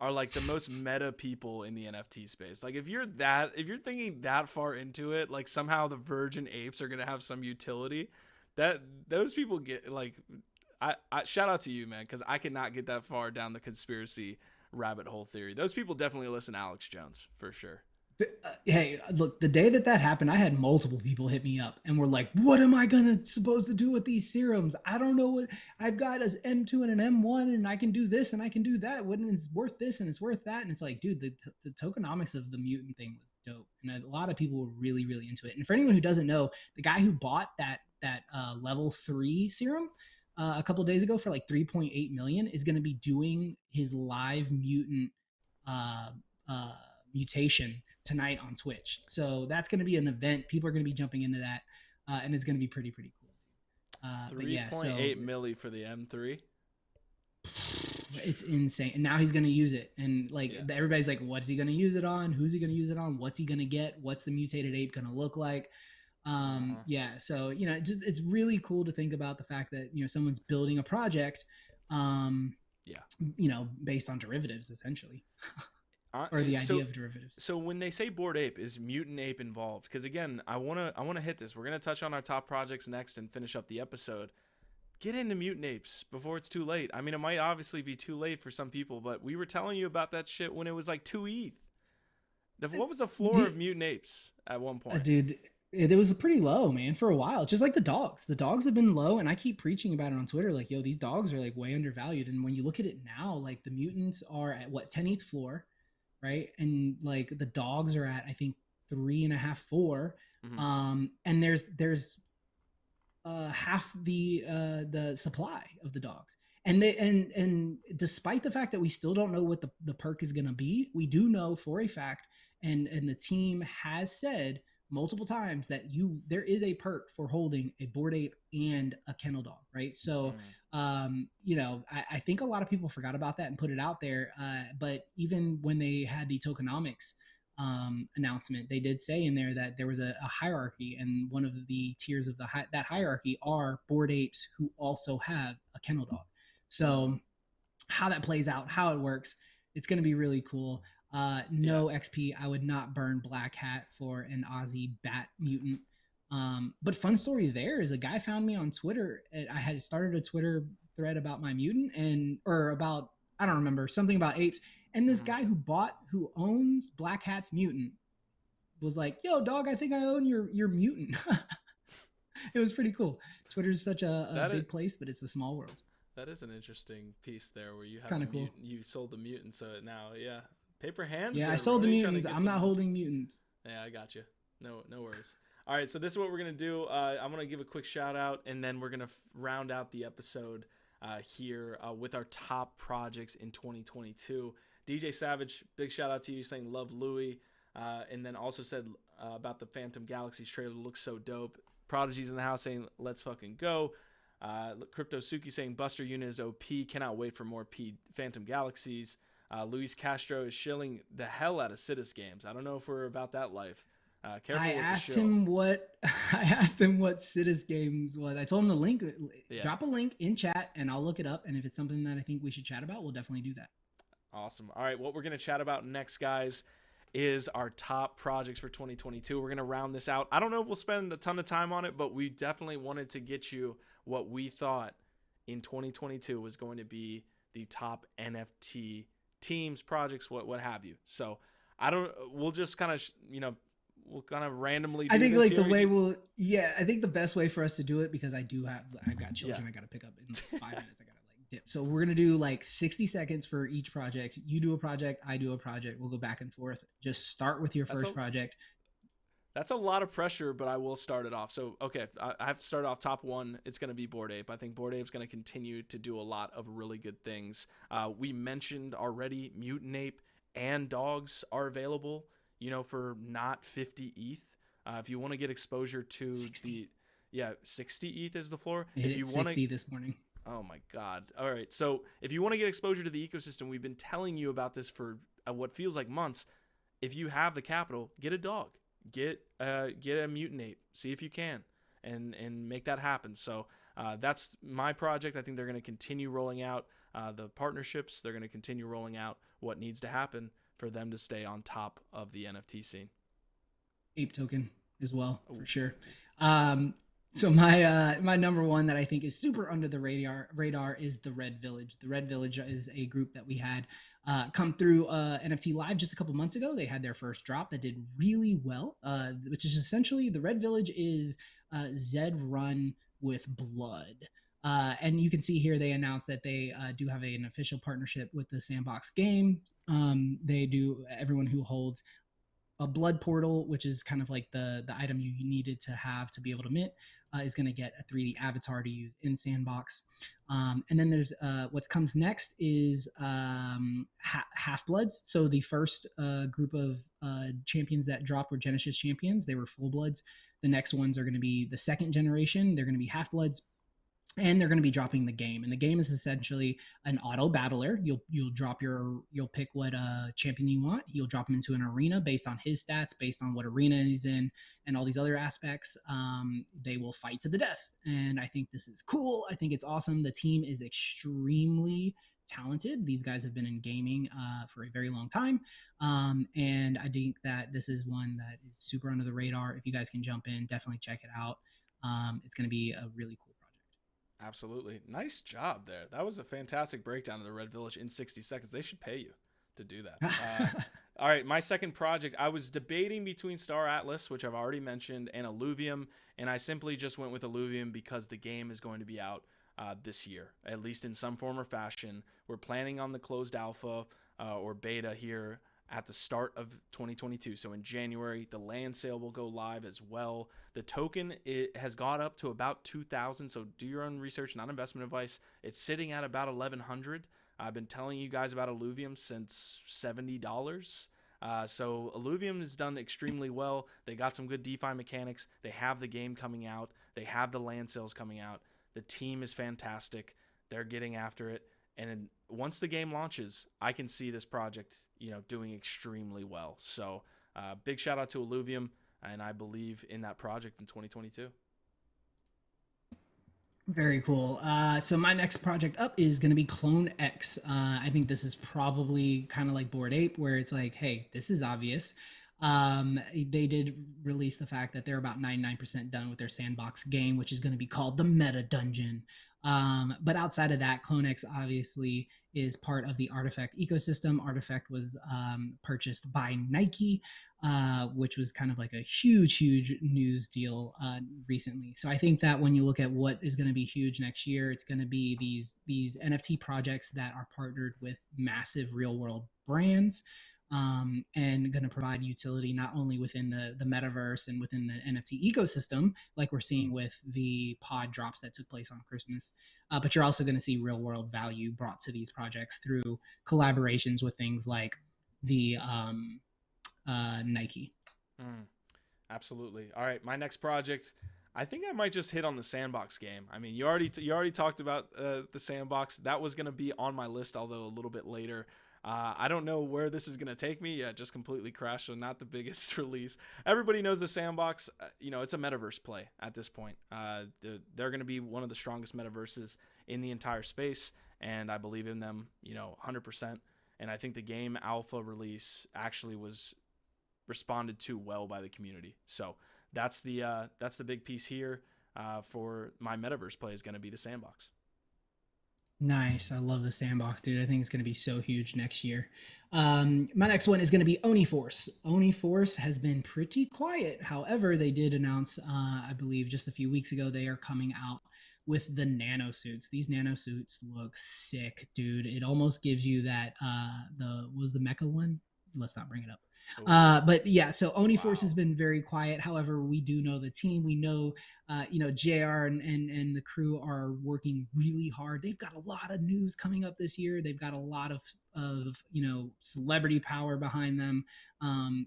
are like the most meta people in the NFT space. Like if you're thinking that far into it, like somehow the virgin apes are gonna have some utility, that those people get like, I shout out to you, man, because I cannot get that far down the conspiracy rabbit hole theory. Those people definitely listen to Alex Jones for sure. Hey, look, the day that happened, I had multiple people hit me up and were like, what am I supposed to do with these serums? I don't know what I've got as M2 and an M1, and I can do this and I can do that. When it's worth this and it's worth that. And it's like, dude, the tokenomics of the mutant thing was dope. And a lot of people were really, really into it. And for anyone who doesn't know, the guy who bought that level 3 serum a couple days ago for like 3.8 million is going to be doing his live mutant mutation tonight on Twitch. So that's going to be an event. People are going to be jumping into that, and it's going to be pretty cool. 3.8 milli for the M3. It's insane. And now he's going to use it. And everybody's like, what's he going to use it on? Who's he going to use it on? What's he going to get? What's the mutated ape going to look like? So, it's really cool to think about the fact that, someone's building a project, based on derivatives, essentially. Or the idea of derivatives. So when they say Bored Ape, is mutant ape involved? Because again, I wanna hit this. We're gonna touch on our top projects next and finish up the episode. Get into mutant apes before it's too late. I mean, it might obviously be too late for some people, but we were telling you about that shit when it was like 2 ETH. What was the floor of mutant apes at one point? Dude, it was pretty low, man, for a while. Just like the dogs. The dogs have been low, and I keep preaching about it on Twitter. Like, yo, these dogs are like way undervalued. And when you look at it now, like the mutants are at 10 ETH floor. Right. And like the dogs are at, I think 3.5, 4. And there's half the supply of the dogs. And despite the fact that we still don't know what the perk is going to be, we do know for a fact, and the team has said multiple times that there is a perk for holding a Bored Ape and a kennel dog, right? So, I think a lot of people forgot about that and put it out there. But even when they had the tokenomics announcement, they did say in there that there was a hierarchy, and one of the tiers of that hierarchy are Bored Apes who also have a kennel dog. So how that plays out, how it works, it's going to be really cool. XP. I would not burn Black Hat for an Aussie bat mutant. But fun story there is a guy found me on Twitter. I had started a Twitter thread about my mutant I don't remember, something about apes. And this guy who owns Black Hat's mutant was like, yo, dog, I think I own your mutant. It was pretty cool. Twitter's such a big place, but it's a small world. That is an interesting piece there where you have kind of cool. You sold the mutant, so now, paper hands. Yeah, I sold the mutants. I'm not holding mutants. Yeah, I got you. No worries. All right, so this is what we're gonna do. I'm gonna give a quick shout out, and then we're gonna round out the episode here with our top projects in 2022. DJ Savage, big shout out to you, saying love Louis. And then also said about the Phantom Galaxies trailer, looks so dope. Prodigy's in the house saying, let's fucking go. Crypto Suki saying, Buster Unit is OP. Cannot wait for more Phantom Galaxies. Luis Castro is shilling the hell out of Citus Games. I don't know if we're about that life. Careful I with asked the shill. him what Citus Games was. I told him to link, drop a link in chat, and I'll look it up. And if it's something that I think we should chat about, we'll definitely do that. Awesome. All right, what we're going to chat about next, guys, is our top projects for 2022. We're going to round this out. I don't know if we'll spend a ton of time on it, but we definitely wanted to get you what we thought in 2022 was going to be the top NFT teams, projects, what have you. So we'll just kind of, we'll kind of randomly do I think this like here. the way I think the best way for us to do it, because I've got children I got to pick up in 5 minutes. I got to dip. So we're going to do like 60 seconds for each project. You do a project, I do a project. We'll go back and forth. Just start with your first project. That's a lot of pressure, but I will start it off. So, okay, I have to start off top one. It's going to be Bored Ape. I think Bored Ape's going to continue to do a lot of really good things. We mentioned already Mutant Ape and Dogs are available, for not 50 ETH. If you want to get exposure to 60 ETH is the floor. If you want 60 this morning. Oh my God. All right. So if you want to get exposure to the ecosystem, we've been telling you about this for what feels like months. If you have the capital, get a dog. Get a Mutant Ape. See if you can, and make that happen. So that's my project. I think they're going to continue rolling out the partnerships. They're going to continue rolling out what needs to happen for them to stay on top of the NFT scene. Ape token as well, for sure. So my number one that I think is super under the radar is the Red Village. The Red Village is a group that we had come through NFT Live just a couple months ago. They had their first drop that did really well, which is essentially the Red Village is Zed run with blood. And you can see here they announced that they do have an official partnership with the Sandbox game. They do, everyone who holds a blood portal, which is kind of like the item you needed to have to be able to mint, is going to get a 3D avatar to use in Sandbox. And then there's what comes next is Half-Bloods. So the first group of champions that dropped were Genesis champions. They were Full-Bloods. The next ones are going to be the second generation. They're going to be Half-Bloods. And they're going to be dropping the game, and the game is essentially an auto battler. You'll pick what champion you want. You'll drop him into an arena based on his stats, based on what arena he's in, and all these other aspects. They will fight to the death, and I think this is cool. I think it's awesome. The team is extremely talented. These guys have been in gaming for a very long time, and I think that this is one that is super under the radar. If you guys can jump in, definitely check it out. It's going to be a really cool. Absolutely. Nice job there. That was a fantastic breakdown of the Red Village in 60 seconds. They should pay you to do that. All right, my second project, I was debating between Star Atlas, which I've already mentioned, and Illuvium, and I simply just went with Illuvium because the game is going to be out this year, at least in some form or fashion. We're planning on the closed alpha or beta here at the start of 2022. So in January, the land sale will go live as well. The token, it has got up to about 2,000. So do your own research, not investment advice. It's sitting at about 1,100. I've been telling you guys about Illuvium since $70. So Illuvium has done extremely well. They got some good DeFi mechanics. They have the game coming out. They have the land sales coming out. The team is fantastic. They're getting after it. And once the game launches, I can see this project, doing extremely well. So big shout out to Illuvium, and I believe in that project in 2022. Very cool. So my next project up is going to be Clone X. I think this is probably kind of like Bored Ape, where it's like, hey, this is obvious. They did release the fact that they're about 99% done with their Sandbox game, which is going to be called the Meta Dungeon. But outside of that, Clone X obviously is part of the Artifact ecosystem. Artifact was purchased by Nike, which was kind of like a huge news deal recently. So I think that when you look at what is going to be huge next year, it's going to be these NFT projects that are partnered with massive real world brands. And going to provide utility not only within the metaverse and within the NFT ecosystem, like we're seeing with the pod drops that took place on Christmas, but you're also going to see real world value brought to these projects through collaborations with things like the Nike. Absolutely. All right, my next project, I think I might just hit on the sandbox game. I mean, you already talked about the sandbox. That was going to be on my list, although a little bit later. I don't know where this is going to take me. Yeah, it just completely crashed, so not the biggest release. Everybody knows the sandbox. It's a metaverse play at this point. They're going to be one of the strongest metaverses in the entire space, and I believe in them, 100%. And I think the game alpha release actually was responded to well by the community. So that's the big piece here for my metaverse play is going to be the sandbox. Nice. I love the sandbox, dude. I think it's going to be so huge next year. My next one is going to be Oni Force. Oni Force has been pretty quiet. However, they did announce, I believe just a few weeks ago, they are coming out with the nano suits. These nano suits look sick, dude. It almost gives you that, what was the mecha one? Let's not bring it up. But yeah, so Oni Force has been very quiet. However, we do know the team. We know, JR and the crew are working really hard. They've got a lot of news coming up this year. They've got a lot of celebrity power behind them.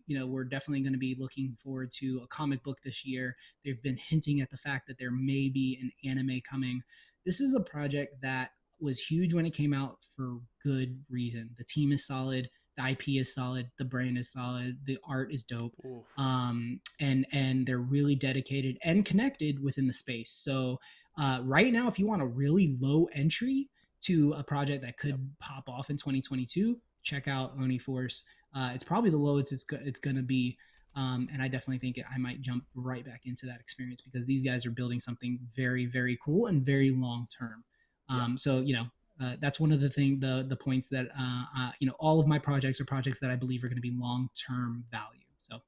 We're definitely going to be looking forward to a comic book this year. They've been hinting at the fact that there may be an anime coming. This is a project that was huge when it came out for good reason. The team is solid. The IP is solid. The brand is solid. The art is dope. And they're really dedicated and connected within the space. So right now, if you want a really low entry to a project that could pop off in 2022, check out Oni Force. It's probably the lowest it's going to be. And I definitely think I might jump right back into that experience because these guys are building something very, very cool and very long term. So, that's one of the points that all of my projects are projects that I believe are going to be long term value. So,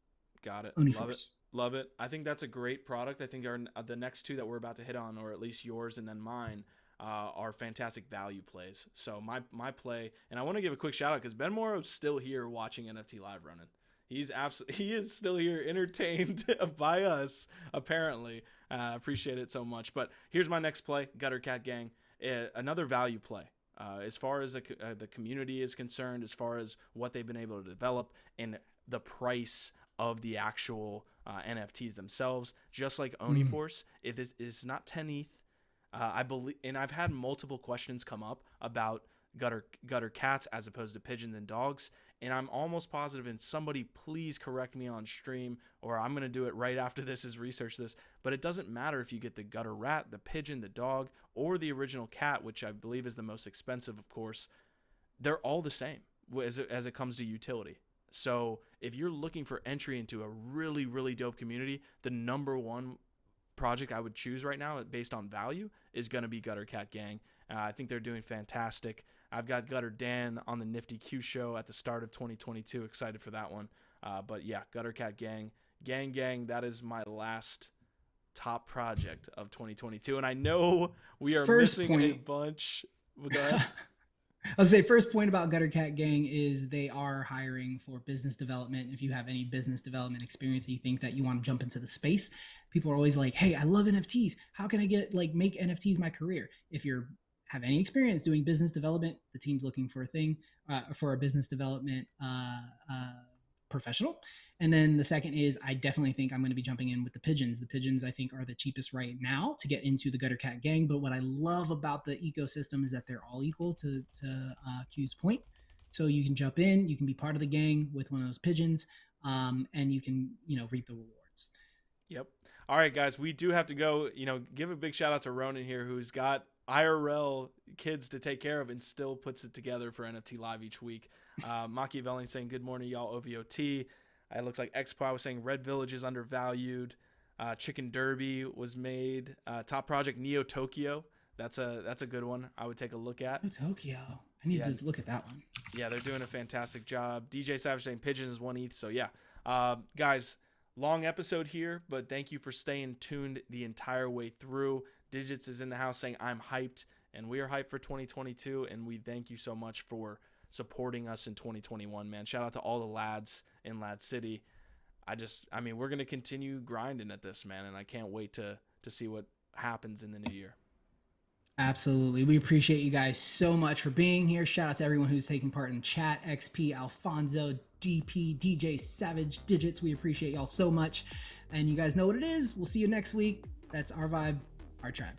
got it. Uniforce. Love it. I think that's a great product. I think the next two that we're about to hit on, or at least yours and then mine, are fantastic value plays. So my play, and I want to give a quick shout out because Ben Morrow's still here watching NFT Live running. He is still here, entertained by us apparently. Appreciate it so much. But here's my next play, Gutter Cat Gang. Another value play as far as the community is concerned, as far as what they've been able to develop and the price of the actual NFTs themselves. Just like Oni Force, it is not 10 ETH. I believe, and I've had multiple questions come up about gutter cats as opposed to pigeons and dogs, and I'm almost positive, and somebody please correct me on stream, or I'm going to do it right after this is research this, but it doesn't matter if you get the gutter rat, the pigeon, the dog, or the original cat, which I believe is the most expensive, of course. They're all the same as it comes to utility. So if you're looking for entry into a really, really dope community, the number one project I would choose right now based on value is going to be Gutter Cat Gang. I think they're doing fantastic. I've got Gutter Dan on the Nifty Q show at the start of 2022. Excited for that one. But yeah, Gutter Cat Gang. Gang, that is my last top project of 2022. And I know we are missing a bunch. Go ahead. I'll say first point about Gutter Cat Gang is they are hiring for business development. If you have any business development experience and you think that you want to jump into the space, people are always like, hey, I love NFTs. How can I make NFTs my career? If you have any experience doing business development, the team's looking for a business development professional. And then the second is I definitely think I'm going to be jumping in with the pigeons. The pigeons I think are the cheapest right now to get into the Gutter Cat Gang. But what I love about the ecosystem is that they're all equal to Q's point. So you can jump in, you can be part of the gang with one of those pigeons, and you can reap the rewards. Yep. All right, guys, we do have to go. Give a big shout out to Ronan here, who's got IRL kids to take care of and still puts it together for NFT Live each week. Machiavelli saying good morning, y'all. OVOT. It looks like Xplow was saying Red Village is undervalued. Chicken Derby was made. Top project Neo Tokyo. That's a good one. I would take a look at. Tokyo. I need to look at that one. Yeah, they're doing a fantastic job. DJ Savage saying Pigeon is 1 ETH. So yeah, guys, long episode here, but thank you for staying tuned the entire way through. Digits is in the house saying I'm hyped, and we are hyped for 2022, and we thank you so much for supporting us in 2021, man. Shout out to all the lads in LADZ City. We're going to continue grinding at this, man, and I can't wait to see what happens in the new year. Absolutely. We appreciate you guys so much for being here. Shout out to everyone who's taking part in the chat. XP, Alfonso, DP, DJ Savage, Digits. We appreciate y'all so much. And you guys know what it is. We'll see you next week. That's our vibe, our tribe.